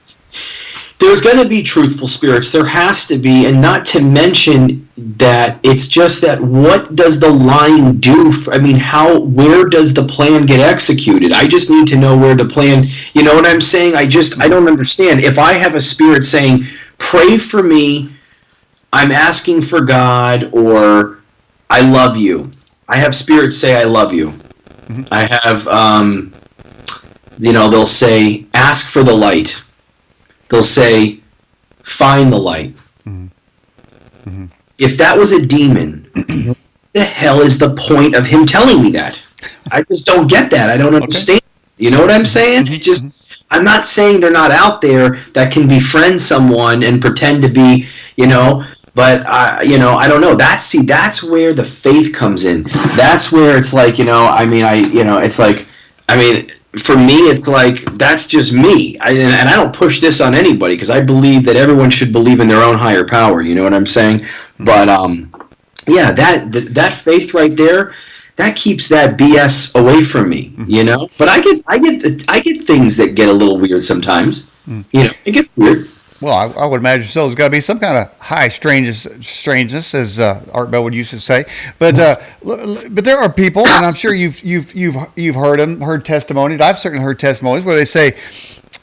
There's going to be truthful spirits. There has to be, and not to mention that it's just that what does the lying do? Where does the plan get executed? I just need to know where the plan, you know what I'm saying? I don't understand. If I have a spirit saying, pray for me, I'm asking for God, or I love you. I have spirits say, I love you. Mm-hmm. I have, they'll say, ask for the light. They'll say, find the light. Mm-hmm. Mm-hmm. If that was a demon, what the hell is the point of him telling me that? I just don't get that. I don't understand. Okay. You know what I'm saying? Mm-hmm. I'm not saying they're not out there that can befriend someone and pretend to be, but I don't know. That's where the faith comes in. That's where it's like, for me, it's like, that's just me. And I don't push this on anybody, because I believe that everyone should believe in their own higher power. You know what I'm saying? Mm-hmm. But, that faith right there, that keeps that BS away from me, mm-hmm. But I get things that get a little weird sometimes. Mm-hmm. It gets weird. Well, I would imagine so. There's got to be some kind of high strangeness, as Art Bell would used to say. But there are people, and I'm sure you've heard testimonies. I've certainly heard testimonies where they say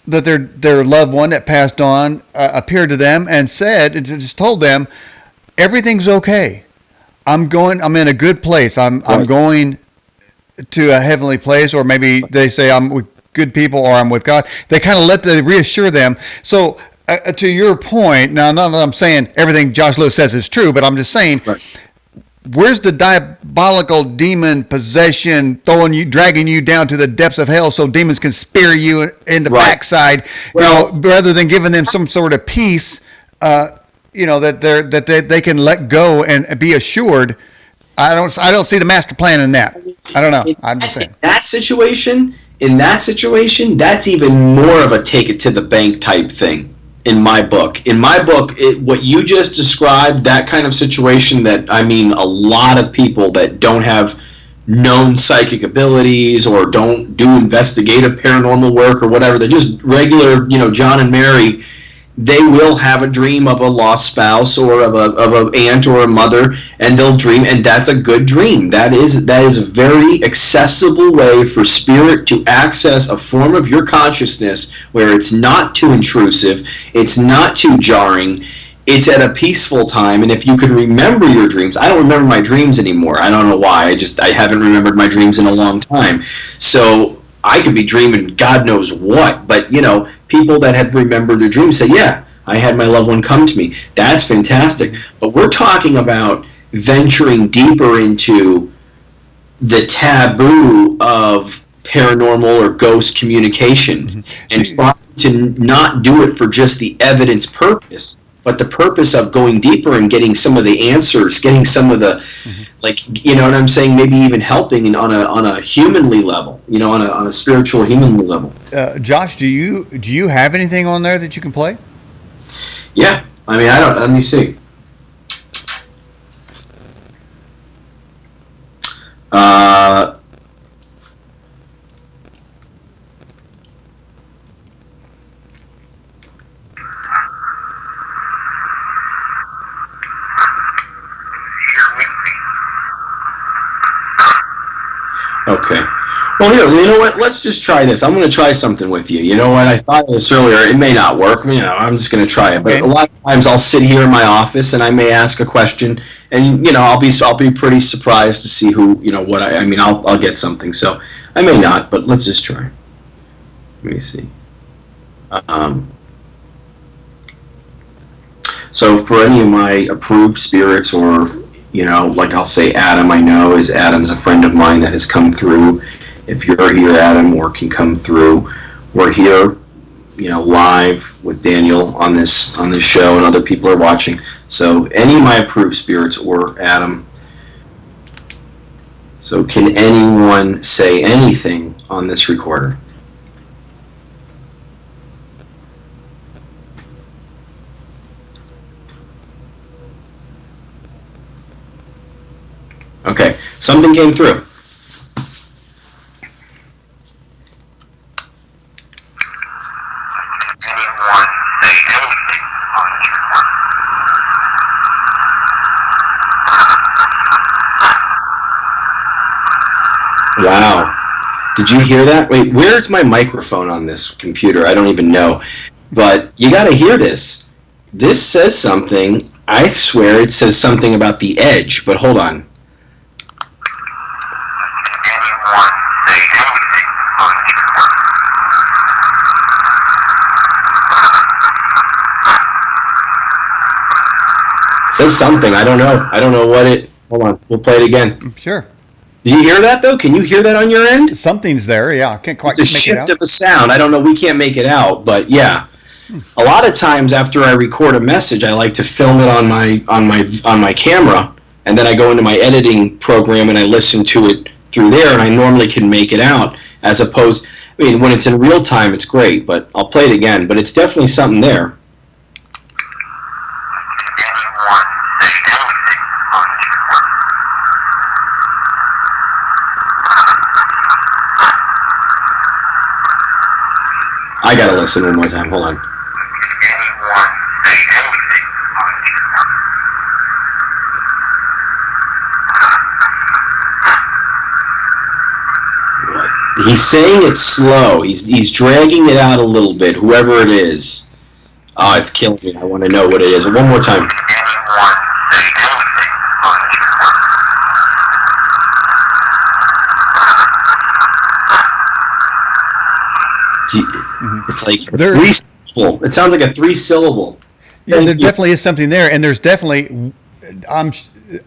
that their loved one that passed on appeared to them and just told them, everything's okay. I'm in a good place. I'm going to a heavenly place, or maybe they say I'm with good people or I'm with God. They kind of reassure them. So. To your point, now not that I'm saying everything Josh Lewis says is true, but I'm just saying, right. Where's the diabolical demon possession dragging you down to the depths of hell so demons can spear you in the backside, rather than giving them some sort of peace, that they can let go and be assured. I don't see the master plan in that. I don't know. I'm just saying. In that situation, that's even more of a take it to the bank type thing. In my book, what you just described, that kind of situation, that a lot of people that don't have known psychic abilities or don't do investigative paranormal work or whatever, they're just regular, John and Mary, they will have a dream of a lost spouse or of an aunt or a mother, and they'll dream, and that's a good dream. That is a very accessible way for spirit to access a form of your consciousness where it's not too intrusive, it's not too jarring, it's at a peaceful time. And if you can remember your dreams, I don't remember my dreams anymore. I don't know why. I haven't remembered my dreams in a long time. So I could be dreaming God knows what, but people that have remembered their dreams say, yeah, I had my loved one come to me. That's fantastic. But we're talking about venturing deeper into the taboo of paranormal or ghost communication, mm-hmm. and trying to not do it for just the evidence purpose, but the purpose of going deeper and getting some of the answers, getting some of the, mm-hmm. You know what I'm saying, maybe even helping on a humanly level, on a spiritual humanly level. Josh, do you have anything on there that you can play? Yeah, let me see. Uh, okay. Well, here, you know what? Let's just try this. I'm going to try something with you. You know what? I thought of this earlier. It may not work. You know, I'm just going to try it. But a lot of times I'll sit here in my office and I may ask a question, and you know, I'll be pretty surprised to see who, you know, what I mean. I'll get something. So I may not, but let's just try. Let me see. So for any of my approved spirits, or you know, like I'll say Adam, I know Adam's a friend of mine that has come through. If you're here, Adam, or can come through, we're here, you know, live with Daniel on this show, and other people are watching. So any of my approved spirits or Adam. So can anyone say anything on this recorder? Okay, something came through. Wow. Did you hear that? Wait, where's my microphone on this computer? I don't even know. But you got to hear this. This says something. I swear it says something about the edge, but hold on. It says something. I don't know. I don't know what it... Hold on. We'll play it again. Sure. Do you hear that, though? Can you hear that on your end? Something's there, yeah. I can't quite make it out. It's a shift of a sound. I don't know. We can't make it out, but yeah. A lot of times after I record a message, I like to film it on my camera, and then I go into my editing program and I listen to it through there, and I normally can make it out, as opposed... I mean, when it's in real time, it's great, but I'll play it again. But it's definitely something there. I gotta listen one more time. Hold on. He's saying it's slow. He's dragging it out a little bit, whoever it is. Oh, it's killing me. I want to know what it is. One more time. It's like three syllable. It sounds like a 3-syllable. Yeah, there definitely is something there, and there's definitely...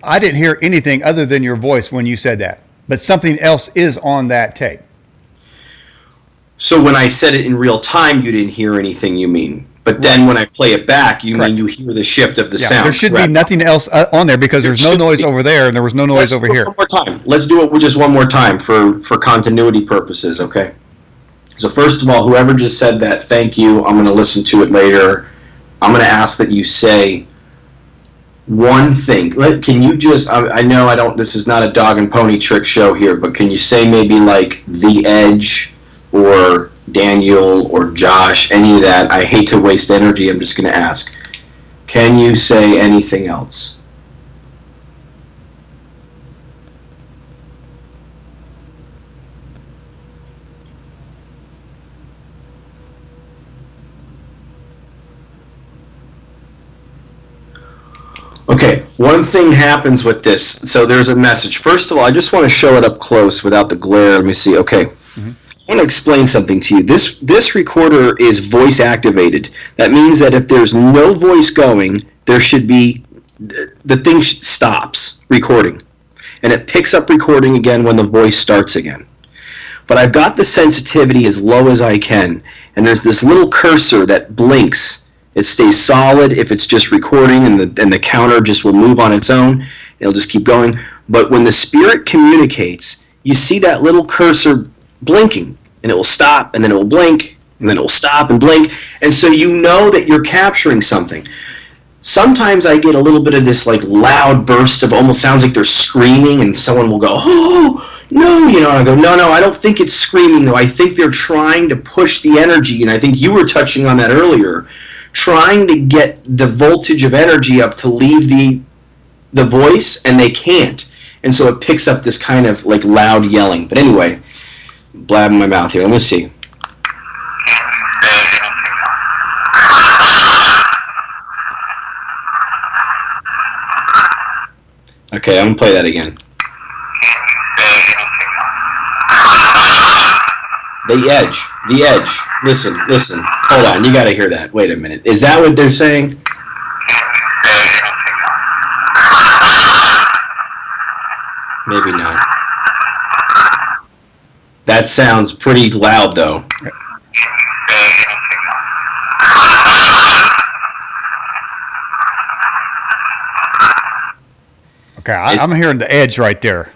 I didn't hear anything other than your voice when you said that, but something else is on that tape. So when I said it in real time, you didn't hear anything, you mean? But then when I play it back, you mean you hear the shift of the sound. There should be nothing else on there, because there's no noise over there and there was no noise over here. One more time. Let's do it just one more time for continuity purposes, okay? So first of all, whoever just said that, thank you. I'm going to listen to it later. I'm going to ask that you say one thing. Can you just, I know I don't, this is not a dog and pony trick show here, but can you say maybe like The Edge or Daniel or Josh, any of that? I hate to waste energy. I'm just going to ask. Can you say anything else? Okay, one thing happens with this. So there's a message. First of all, I just want to show it up close without the glare. Let me see. Okay. Mm-hmm. I want to explain something to you. This recorder is voice activated. That means that if there's no voice going, there should be, the thing stops recording. And it picks up recording again when the voice starts again. But I've got the sensitivity as low as I can. And there's this little cursor that blinks. It stays solid if it's just recording, and the counter just will move on its own. It'll just keep going. But when the spirit communicates, you see that little cursor blinking, and it will stop, and then it will blink, and then it will stop and blink. And so you know that you're capturing something. sometimes I get a little bit of this like loud burst of almost sounds like they're screaming, and someone will go, oh, no, and I go, no, I don't think it's screaming, though. I think they're trying to push the energy, and I think you were touching on that earlier, trying to get the voltage of energy up to leave the voice, and they can't. And so it picks up this kind of like loud yelling. But anyway, blabbing my mouth here. Let me see. Okay, I'm going to play that again. The edge. Listen. Hold on, you got to hear that. Wait a minute. Is that what they're saying? Maybe not. That sounds pretty loud, though. Okay, I'm hearing the edge right there.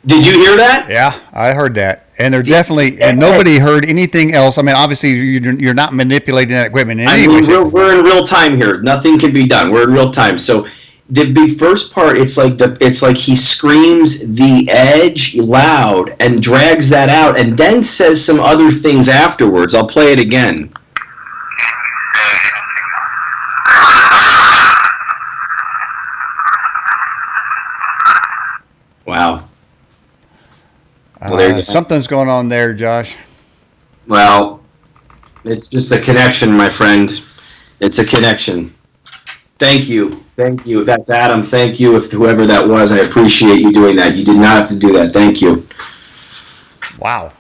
Did you hear that? Yeah, I heard that. And they're definitely, and nobody heard anything else. I mean, obviously, you're not manipulating that equipment in any way. We're in real time here. Nothing can be done. We're in real time. So the big first part, it's like he screams the edge loud and drags that out, and then says some other things afterwards. I'll play it again. Wow. Well, something's going on there, Josh. Well, it's just a connection, my friend. It's a connection. Thank you. If that's Adam, thank you. If whoever that was, I appreciate you doing that. You did not have to do that. Thank you. Wow.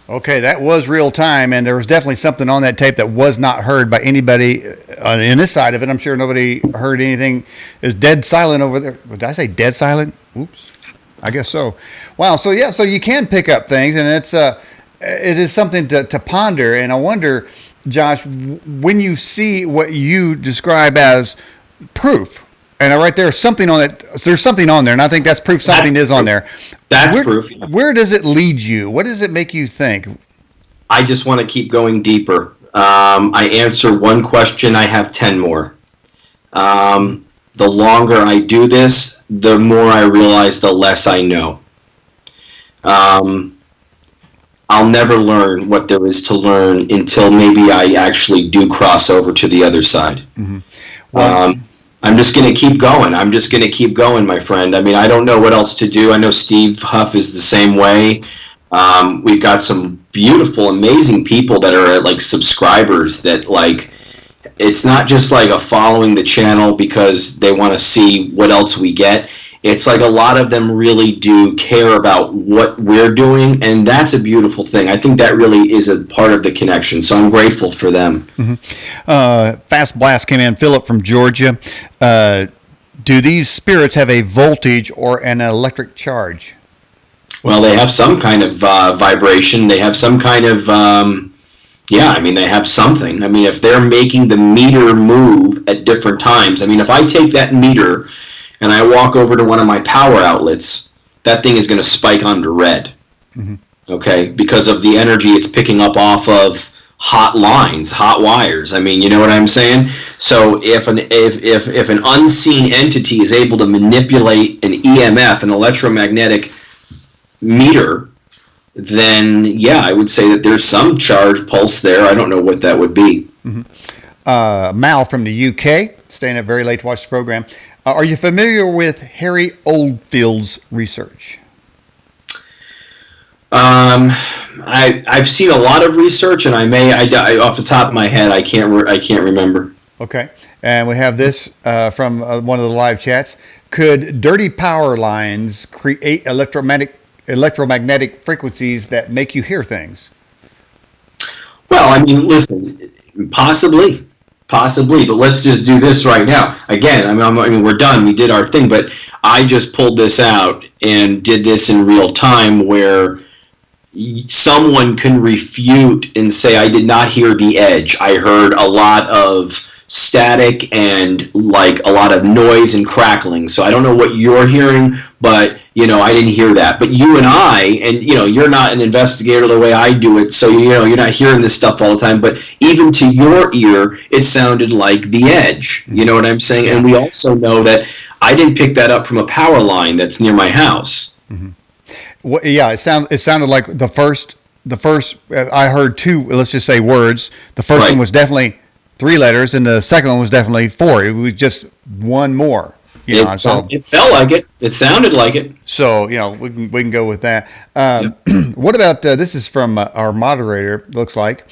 Okay, that was real time, and there was definitely something on that tape that was not heard by anybody in this side of it. I'm sure nobody heard anything. It was dead silent over there. Did I say dead silent? Oops. I guess so. Wow. So yeah. So you can pick up things, and it is something to ponder. And I wonder, Josh, when you see what you describe as proof, and right there, something on it. So there's something on there, and I think that's proof something is on there. That's proof. Yeah. Where does it lead you? What does it make you think? I just want to keep going deeper. I answer one question, I have 10 more. The longer I do this, the more I realize the less I know. I'll never learn what there is to learn until maybe I actually do cross over to the other side. Mm-hmm. Well, I'm just going to keep going. My friend. I mean, I don't know what else to do. I know Steve Huff is the same way. We've got some beautiful, amazing people that are like subscribers that like, it's not just like a following the channel because they want to see what else we get. It's like a lot of them really do care about what we're doing, and that's a beautiful thing. I think that really is a part of the connection, so I'm grateful for them. Mm-hmm. Fast Blast came in, Philip from Georgia. Do these spirits have a voltage or an electric charge? Well, they have some kind of vibration. They have some kind of... they have something. I mean, if they're making the meter move at different times, I mean, if I take that meter and I walk over to one of my power outlets, that thing is going to spike onto red, okay, because of the energy it's picking up off of hot lines, hot wires. I mean, you know what I'm saying? So if an unseen entity is able to manipulate an EMF, an electromagnetic meter, then yeah, I would say that there's some charge pulse there. I don't know what that would be. Mm-hmm. Mal from the UK, staying up very late to watch the program. Are you familiar with Harry Oldfield's research? I've seen a lot of research, and I off the top of my head, I can't remember. Okay, and we have this from one of the live chats. Could dirty power lines create electromagnetic frequencies that make you hear things? Well, I mean, listen, possibly, but let's just do this right now. Again, I mean, we're done. We did our thing, but I just pulled this out and did this in real time where someone can refute and say, I did not hear the edge. I heard a lot of static and like a lot of noise and crackling. So I don't know what you're hearing, but I didn't hear that. But you and I, and you're not an investigator the way I do it, so you're not hearing this stuff all the time. But even to your ear, it sounded like the edge. You know what I'm saying? And we also know that I didn't pick that up from a power line that's near my house. Mm-hmm. Well, yeah, it sounded like the first. I heard two. Let's just say words. The first one was definitely 3 letters, and the second one was definitely 4. It was just one more. It felt like it. It sounded like it. So we can go with that. What about this? Is from our moderator. Looks like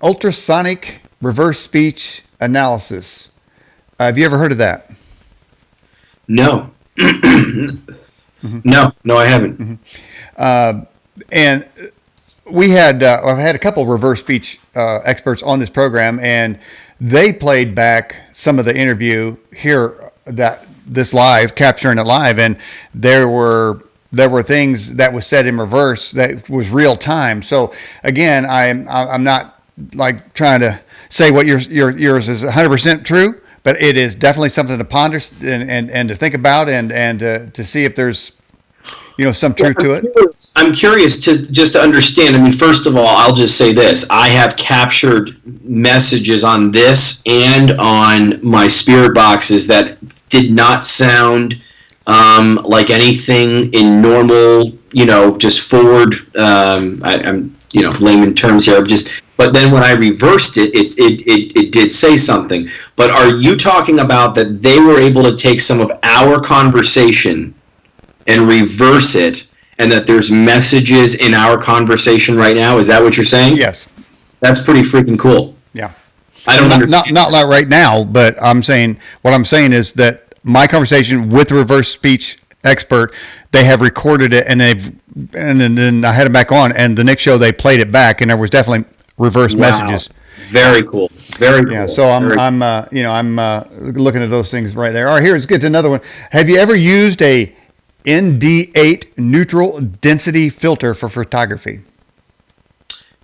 ultrasonic reverse speech analysis. Have you ever heard of that? No. Mm-hmm. No, I haven't. Mm-hmm. And we had I've had a couple of reverse speech experts on this program, and they played back some of the interview here capturing it live, and there were things that was said in reverse that was real time. So again, I'm not like trying to say what yours is 100% true, but it is definitely something to ponder and to think about and to see if there's some truth to it. I'm curious to understand. I mean, first of all, I'll just say this. I have captured messages on this and on my spirit boxes that did not sound like anything in normal, just forward, I'm layman terms here. But then when I reversed it, it did say something. But are you talking about that they were able to take some of our conversation and reverse it, and that there's messages in our conversation right now? Is that what you're saying? Yes. That's pretty freaking cool. Yeah. I don't understand. Not like right now, but what I'm saying is that my conversation with the reverse speech expert, they have recorded it, and then I had it back on, and the next show they played it back, and there was definitely reverse messages. Very cool. Very cool. Yeah. So I'm looking at those things right there. All right, here, let's get to another one. Have you ever used a ND8 neutral density filter for photography?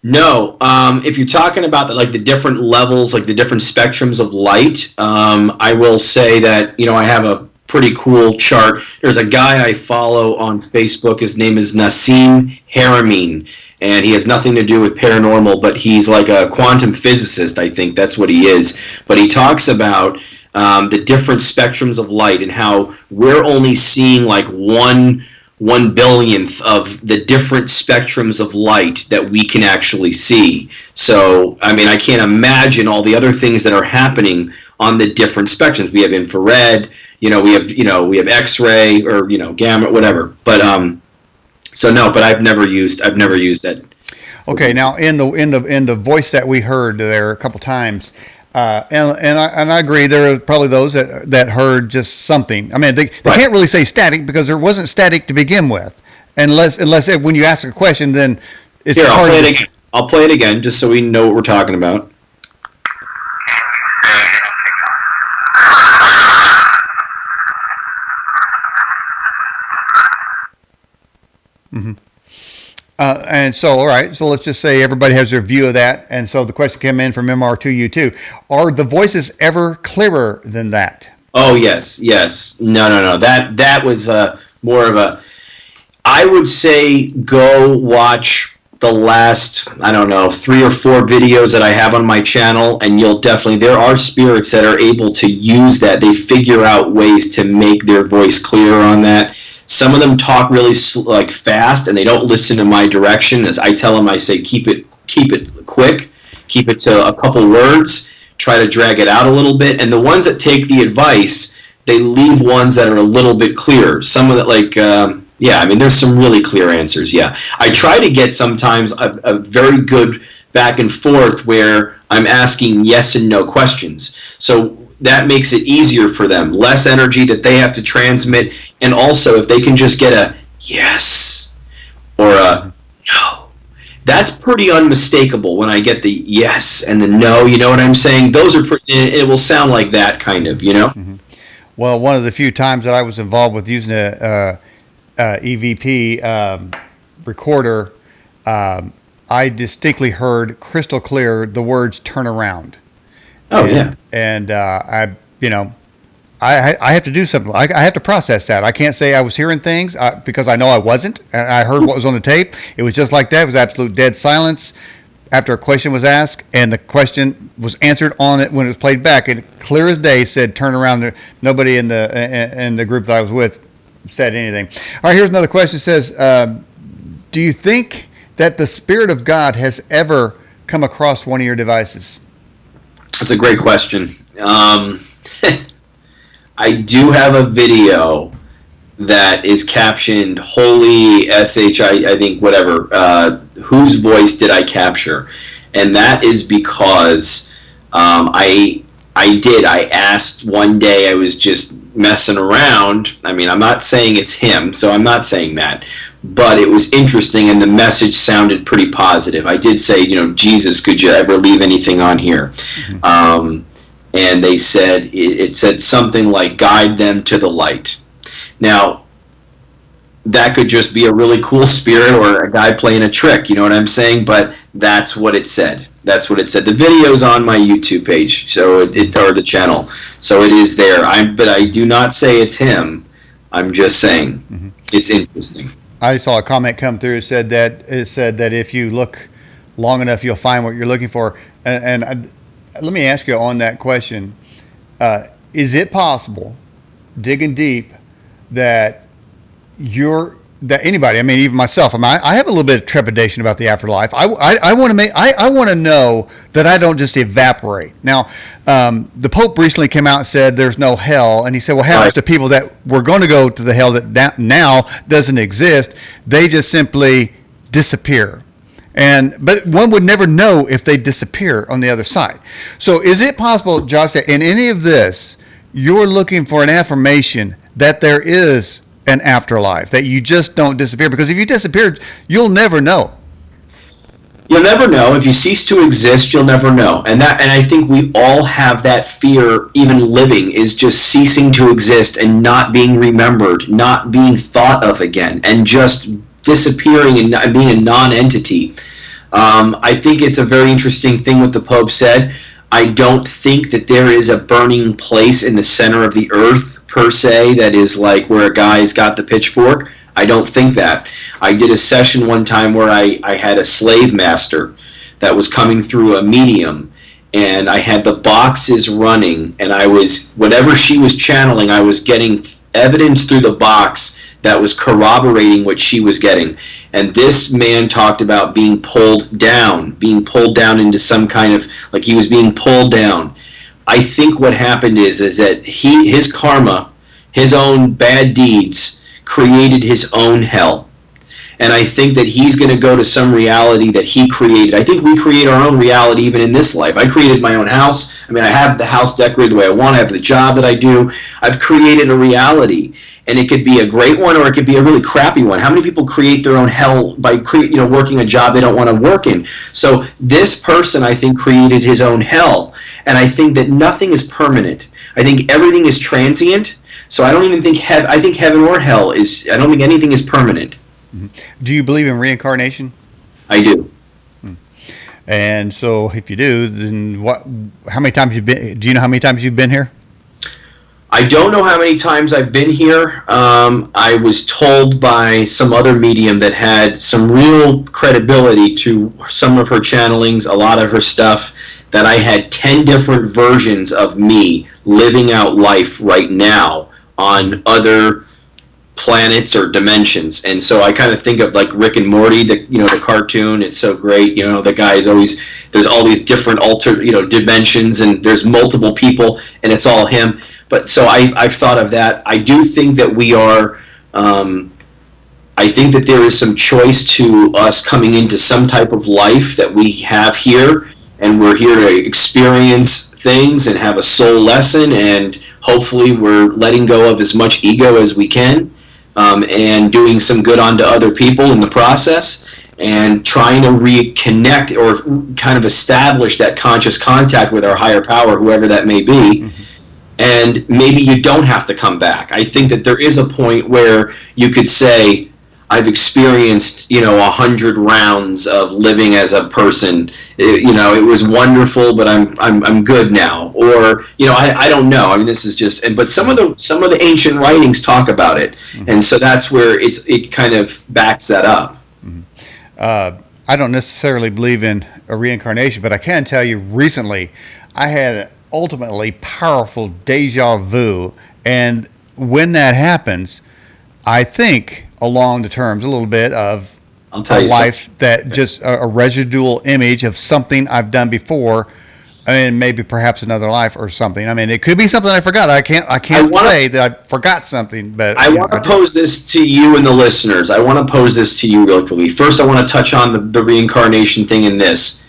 No. If you're talking about the different levels, like the different spectrums of light, I will say that I have a pretty cool chart. There's a guy I follow on Facebook. His name is Nassim Haramein, and he has nothing to do with paranormal, but he's like a quantum physicist. I think that's what he is. But he talks about the different spectrums of light and how we're only seeing like 1/1 billionth of the different spectrums of light that we can actually see. So, I mean, I can't imagine all the other things that are happening on the different spectrums. We have infrared, we have X-ray or gamma, whatever. But so no, but I've never used that. Okay, now in the voice that we heard there a couple times. And I agree. There are probably those that heard just something. I mean, they can't really say static because there wasn't static to begin with, unless when you ask a question, then it's here. I'll play it again just so we know what we're talking about. Mm-hmm. And so, all right, so let's just say everybody has their view of that. And so the question came in from MR2U2. Are the voices ever clearer than that? Oh, yes. No. That was more of a... I would say go watch the last, 3 or 4 videos that I have on my channel, and you'll definitely... There are spirits that are able to use that. They figure out ways to make their voice clearer on that. Some of them talk really fast, and they don't listen to my direction. As I tell them, I say keep it quick, keep it to a couple words, try to drag it out a little bit. And the ones that take the advice, they leave ones that are a little bit clearer. Some of that, there's some really clear answers. Yeah, I try to get sometimes a very good back and forth where I'm asking yes and no questions. So that makes it easier for them. Less energy that they have to transmit. And also, if they can just get a yes or a no, that's pretty unmistakable when I get the yes and the no, you know what I'm saying? Those are it will sound like that kind of, Mm-hmm. Well, one of the few times that I was involved with using a EVP recorder, I distinctly heard crystal clear the words "turn around." Oh, yeah. And I have to do something. I have to process that. I can't say I was hearing things because I know I wasn't. And I heard what was on the tape. It was just like that. It was absolute dead silence after a question was asked, and the question was answered on it when it was played back. And clear as day said, turn around. Nobody in the group that I was with said anything. All right, here's another question. It says, do you think that the Spirit of God has ever come across one of your devices? That's a great question. I do have a video that is captioned "Holy SH," I think, whatever. Whose voice did I capture? And that is because I asked one day. I was just messing around. I mean, I'm not saying it's him, so I'm not saying that. But it was interesting, and the message sounded pretty positive. I did say, Jesus, could you ever leave anything on here? Mm-hmm. And they said, it said something like, guide them to the light. Now, that could just be a really cool spirit or a guy playing a trick, you know what I'm saying? But that's what it said. That's what it said. The video's on my YouTube page, so or the channel, so it is there. But I do not say it's him. I'm just saying It's interesting. I saw a comment come through. It said that if you look long enough, you'll find what you're looking for. And let me ask you on that question: is it possible, digging deep, that anybody, I mean, even myself, I have a little bit of trepidation about the afterlife. I want to know that I don't just evaporate. Now, the Pope recently came out and said there's no hell, and he said, well, what happens to people that were going to go to the hell that now doesn't exist? They just simply disappear. But one would never know if they disappear on the other side. So is it possible, Josh, that in any of this, you're looking for an affirmation that there is an afterlife, that you just don't disappear? Because if you disappeared, you'll never know. You'll never know. If you cease to exist, you'll never know. And I think we all have that fear, even living, is just ceasing to exist and not being remembered, not being thought of again, and just disappearing and being a non-entity. I think it's a very interesting thing what the Pope said. I don't think that there is a burning place in the center of the earth, per se, that is like where a guy's got the pitchfork. I don't think that. I did a session one time where I had a slave master that was coming through a medium, and I had the boxes running, and whatever she was channeling, I was getting evidence through the box that was corroborating what she was getting. And this man talked about being pulled down into some kind of, like he was being pulled down. I think what happened is that his karma, his own bad deeds, created his own hell. And I think that he's going to go to some reality that he created. I think we create our own reality even in this life. I created my own house. I mean, I have the house decorated the way I want. I have the job that I do. I've created a reality. And it could be a great one, or it could be a really crappy one. How many people create their own hell by working a job they don't want to work in? So this person, I think, created his own hell. And I think that nothing is permanent. I think everything is transient. So I don't even think I think heaven or hell is. I don't think anything is permanent. Do you believe in reincarnation? I do. And so, if you do, then what? How many times you've been? Do you know how many times you've been here? I don't know how many times I've been here. I was told by some other medium that had some real credibility to some of her channelings, a lot of her stuff, that I had 10 different versions of me living out life right now on other planets or dimensions. And so I kind of think of like Rick and Morty, the cartoon. It's so great. The guy is always, there's all these different dimensions, and there's multiple people, and it's all him. But so I've thought of that. I do think that we are, I think that there is some choice to us coming into some type of life that we have here, and we're here to experience things and have a soul lesson, and hopefully we're letting go of as much ego as we can, and doing some good onto other people in the process, and trying to reconnect or kind of establish that conscious contact with our higher power, whoever that may be. Mm-hmm. And maybe you don't have to come back. I think that there is a point where you could say, I've experienced, 100 rounds of living as a person. It was wonderful, but I'm good now. Or, I don't know. I mean, this is just, but some of the ancient writings talk about it, and so that's where it kind of backs that up. I don't necessarily believe in a reincarnation, but I can tell you recently I had an ultimately powerful deja vu, and when that happens, I think along the terms a little bit of I'll tell a you life something. that just a residual image of something I've done before. I mean, maybe perhaps another life or something. I mean, it could be something I forgot. I can't say that I forgot something, but I want to pose this to you and the listeners. I want to pose this to you real quickly. First, I want to touch on the reincarnation thing in this.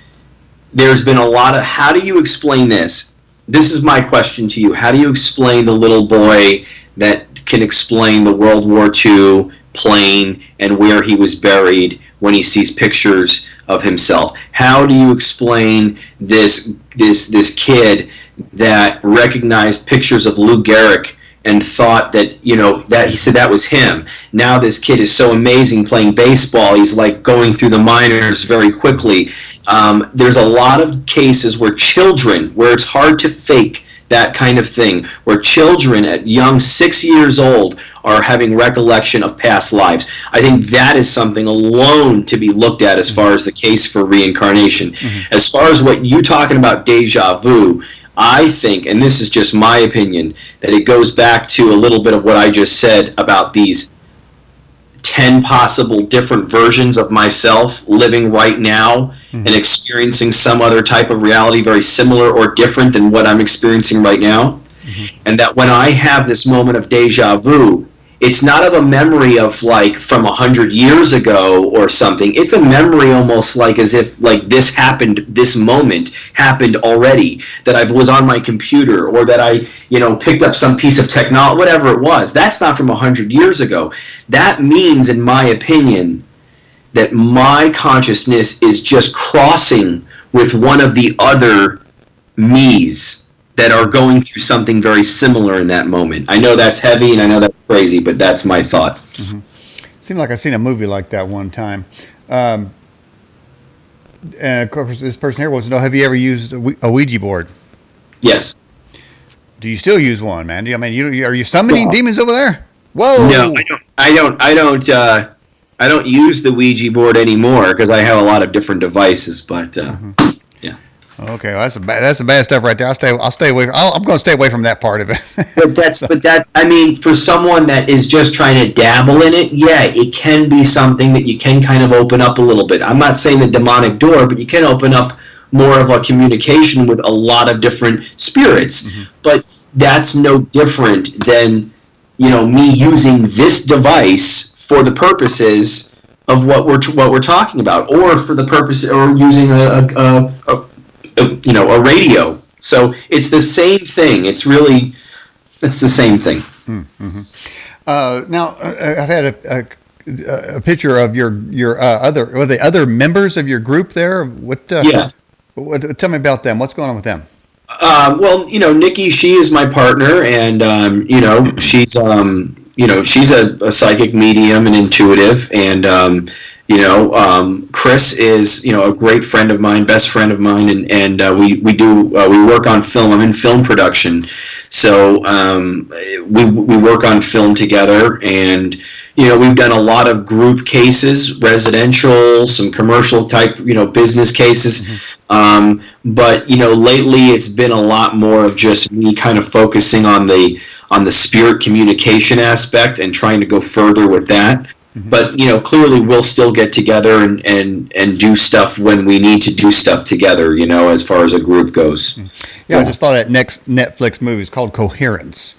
There's been a lot of, how do you explain this? This is my question to you. How do you explain the little boy that can explain the World War II plane and where he was buried when he sees pictures of himself? How do you explain this kid that recognized pictures of Lou Gehrig and thought that, that he said that was him? Now this kid is so amazing playing baseball. He's like going through the minors very quickly. There's a lot of cases where it's hard to fake that kind of thing, where children at young 6 years old are having recollection of past lives. I think that is something alone to be looked at as far as the case for reincarnation. Mm-hmm. As far as what you're talking about, deja vu, I think, and this is just my opinion, that it goes back to a little bit of what I just said about these 10 possible different versions of myself living right now and experiencing some other type of reality very similar or different than what I'm experiencing right now. Mm-hmm. And that when I have this moment of deja vu, it's not of a memory of like from 100 years ago or something. It's a memory almost like as if like this moment happened already, that I was on my computer or that I, picked up some piece of technology, whatever it was. That's not from 100 years ago. That means, in my opinion, that my consciousness is just crossing with one of the other me's that are going through something very similar in that moment. I know that's heavy and I know that's crazy, but that's my thought. Mm-hmm. Seemed like I've seen a movie like that one time. And of course, this person here wants to know, have you ever used a Ouija board? Yes. Do you still use one, man? Are you summoning demons over there? Whoa! No, I don't use the Ouija board anymore because I have a lot of different devices, but yeah. Okay, well, that's some bad stuff right there. I'll stay away. I'm going to stay away from that part of it. But I mean, for someone that is just trying to dabble in it, yeah, it can be something that you can kind of open up a little bit. I'm not saying the demonic door, but you can open up more of a communication with a lot of different spirits. Mm-hmm. But that's no different than me using this device for the purposes of what we're talking about, or for the purpose, or using a radio. So it's the same thing. It's the same thing. Mm-hmm. Now I've had a picture of your other members of your group there. Yeah. Tell me about them. What's going on with them? Well, Nikki, she is my partner, and she's she's a psychic medium and intuitive, and Chris is a great friend of mine, best friend of mine, and we work on film. I'm in film production, so we work on film together, and we've done a lot of group cases, residential, some commercial type business cases. Mm-hmm. But lately it's been a lot more of just me kind of focusing on the spirit communication aspect and trying to go further with that. Mm-hmm. But clearly we'll still get together and do stuff when we need to do stuff together, as far as a group goes. Yeah, I just saw that next Netflix movie is called Coherence.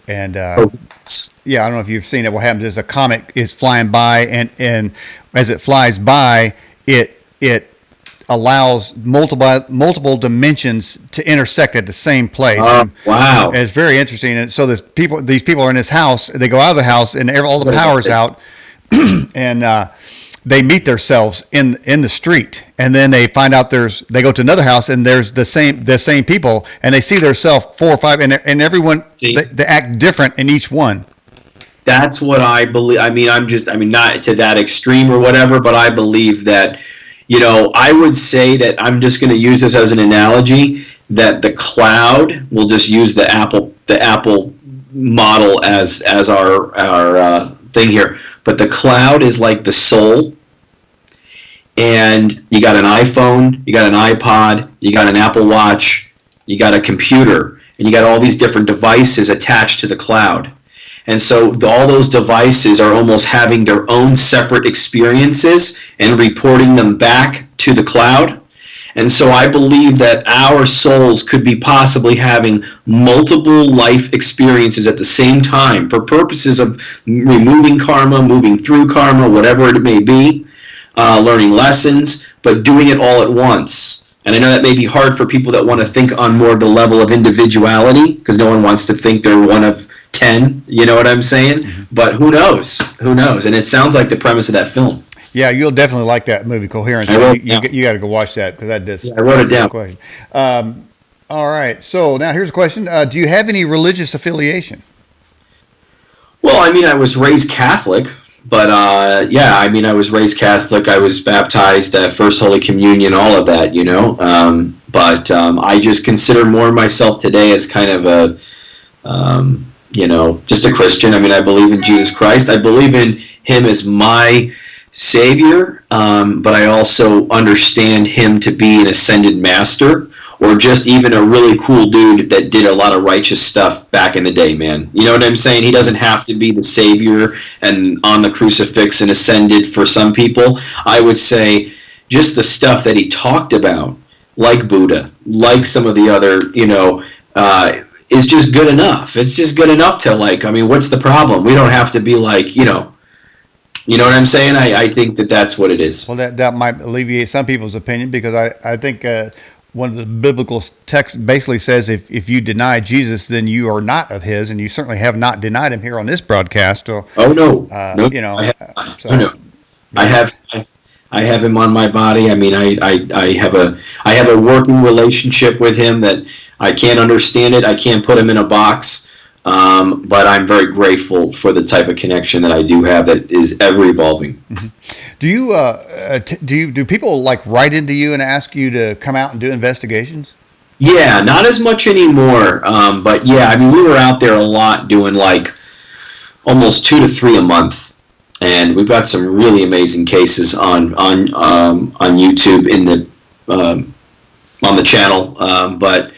And yeah, I don't know if you've seen it. What happens is a comet is flying by, and as it flies by, it allows multiple dimensions to intersect at the same place. Wow! And it's very interesting. And so these people are in this house. They go out of the house, and all the power's out, and they meet themselves in the street, and then they find out they go to another house, and there's the same people, and they see themselves 4 or 5, and everyone they act different in each one. That's what I believe. I mean, not to that extreme or whatever, but I believe that, I would say that I'm just going to use this as an analogy, that the cloud, we'll just use the Apple model as our thing here, but the cloud is like the soul, and you got an iPhone, you got an iPod, you got an Apple Watch, you got a computer, and you got all these different devices attached to the cloud. And so all those devices are almost having their own separate experiences and reporting them back to the cloud. And so I believe that our souls could be possibly having multiple life experiences at the same time for purposes of removing karma, moving through karma, whatever it may be, learning lessons, but doing it all at once. And I know that may be hard for people that want to think on more of the level of individuality, because no one wants to think they're one of 10, you know what I'm saying? Mm-hmm. But who knows? And it sounds like the premise of that film. Yeah, you'll definitely like that movie, Coherence. You got to go watch that, because that does. Yeah, I wrote it down. Question. All right, so now here's a question. Do you have any religious affiliation? Well, I mean, I was raised Catholic, but I was raised Catholic. I was baptized at First Holy Communion, all of that, but I just consider more myself today as kind of a just a Christian. I mean, I believe in Jesus Christ. I believe in him as my Savior, but I also understand him to be an ascended master, or just even a really cool dude that did a lot of righteous stuff back in the day, man. You know what I'm saying? He doesn't have to be the Savior and on the crucifix and ascended for some people. I would say just the stuff that he talked about, like Buddha, like some of the other, is just good enough. It's just good enough to, what's the problem? We don't have to be like, you know what I'm saying? I think that's what it is. Well, that might alleviate some people's opinion, because I think one of the biblical texts basically says if you deny Jesus, then you are not of his, and you certainly have not denied him here on this broadcast. So, no. I have him on my body. I mean, I have a working relationship with him that I can't understand it. I can't put him in a box, but I'm very grateful for the type of connection that I do have that is ever evolving. Mm-hmm. Do people write into you and ask you to come out and do investigations? Yeah, not as much anymore. But yeah, I mean, we were out there a lot doing almost 2 to 3 a month. And we've got some really amazing cases on YouTube on the channel. But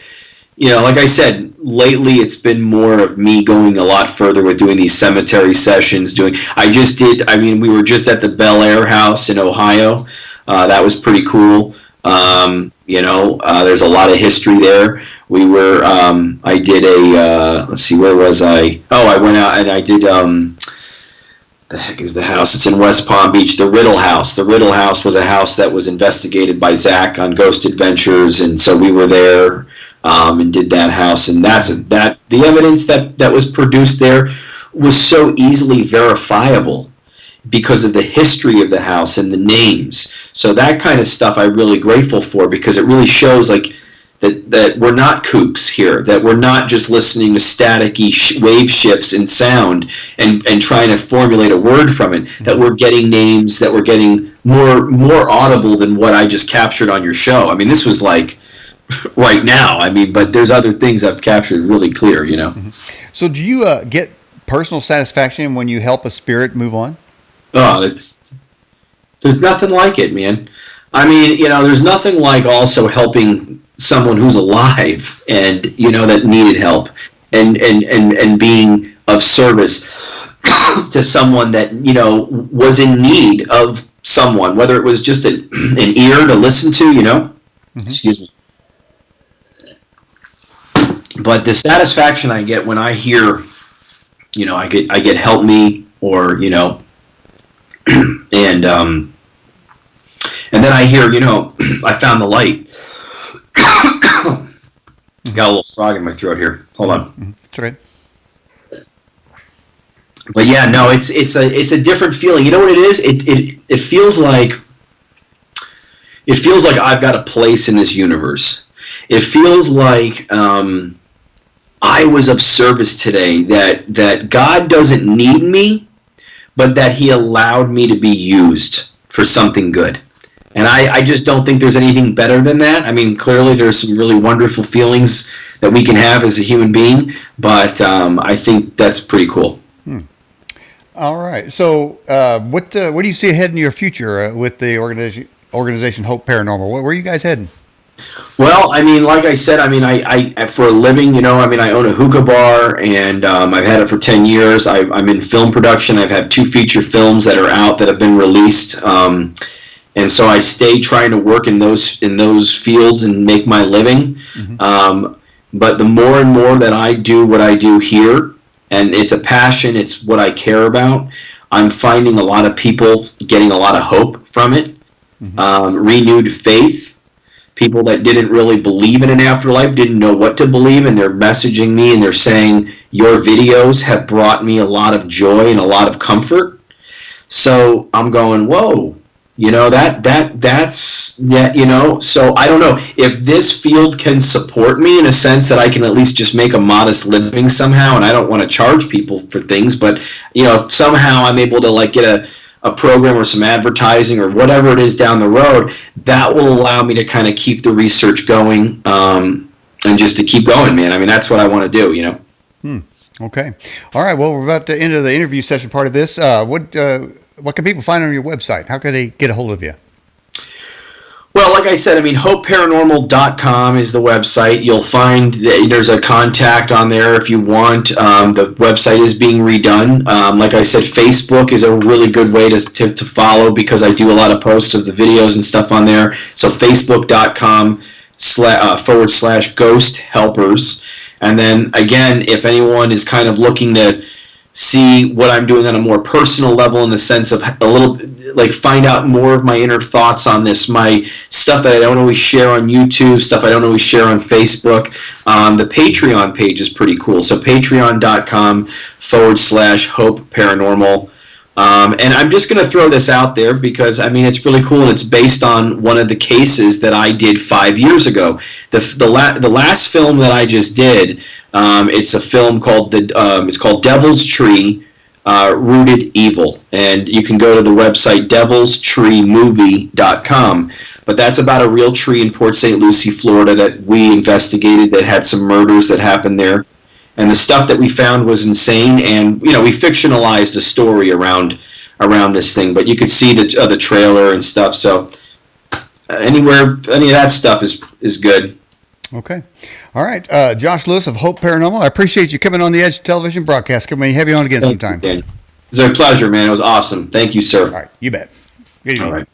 like I said, lately it's been more of me going a lot further with doing these cemetery sessions. We were just at the Bel Air House in Ohio. That was pretty cool. There's a lot of history there. We were, I did let's see, where was I? Oh, I went out and I did, the heck is the house? It's in West Palm Beach, the Riddle House. The Riddle House was a house that was investigated by Zach on Ghost Adventures, and so we were there and did that house. And the evidence that was produced there was so easily verifiable because of the history of the house and the names. So that kind of stuff I'm really grateful for, because it really shows that we're not kooks here, that we're not just listening to staticky wave shifts and sound and trying to formulate a word from it, that we're getting names, that we're getting more audible than what I just captured on your show. I mean, this was right now, but there's other things I've captured really clear, Mm-hmm. So do you get personal satisfaction when you help a spirit move on? Oh, there's nothing like it, man. I mean, there's nothing like also helping someone who's alive and that needed help and being of service to someone that was in need of someone, whether it was just an ear to listen to, Mm-hmm. Excuse me. But the satisfaction I get when I hear, I get help me, or and then I hear, I found the light. Got a little frog in my throat here. Hold on. It's okay. But yeah, no, it's a different feeling. You know what it is? It feels like I've got a place in this universe. It feels like I was of service today, that God doesn't need me, but that he allowed me to be used for something good. And I just don't think there's anything better than that. I mean, clearly there's some really wonderful feelings that we can have as a human being, but I think that's pretty cool. All right. So, what do you see ahead in your future with the organization Hope Paranormal? Where are you guys heading? Well, I mean, like I said, I mean, I for a living, I mean, I own a hookah bar, and I've had it for 10 years. I'm in film production. I've had 2 feature films that are out that have been released, and so I stay trying to work in those fields and make my living. Mm-hmm. But the more and more that I do what I do here, and it's a passion, it's what I care about, I'm finding a lot of people getting a lot of hope from it, mm-hmm. Renewed faith. People that didn't really believe in an afterlife, didn't know what to believe, and they're messaging me and they're saying, your videos have brought me a lot of joy and a lot of comfort. So I'm going, whoa, that's that, so I don't know if this field can support me in a sense that I can at least just make a modest living somehow, and I don't want to charge people for things, but if somehow I'm able to like get a program or some advertising or whatever it is down the road, that will allow me to kind of keep the research going, and just to keep going, man. I mean, that's what I want to do, Okay. All right. Well, we're about to end of the interview session part of this. What can people find on your website? How can they get a hold of you? Well, like I said, I mean, hopeparanormal.com is the website. You'll find that there's a contact on there if you want. The website is being redone. Like I said, Facebook is a really good way to follow, because I do a lot of posts of the videos and stuff on there. So facebook.com / ghost helpers. And then, again, if anyone is kind of looking to see what I'm doing on a more personal level, in the sense of a little, like, find out more of my inner thoughts on this, my stuff that I don't always share on YouTube, stuff I don't always share on Facebook. The Patreon page is pretty cool. So patreon.com / Hope Paranormal. And I'm just going to throw this out there because, I mean, it's really cool, and it's based on one of the cases that I did 5 years ago. The last film that I just did, it's a film called it's called Devil's Tree, Rooted Evil, and you can go to the website devilstreemovie.com. But that's about a real tree in Port St. Lucie, Florida, that we investigated, that had some murders that happened there. And the stuff that we found was insane, and we fictionalized a story around this thing. But you could see the trailer and stuff. So any of that stuff is good. Okay, all right. Josh Lewis of Hope Paranormal, I appreciate you coming on the Edge television broadcast. Can we have you on again sometime? It was a pleasure, man. It was awesome. Thank you, sir. All right, you bet. Good evening. All right.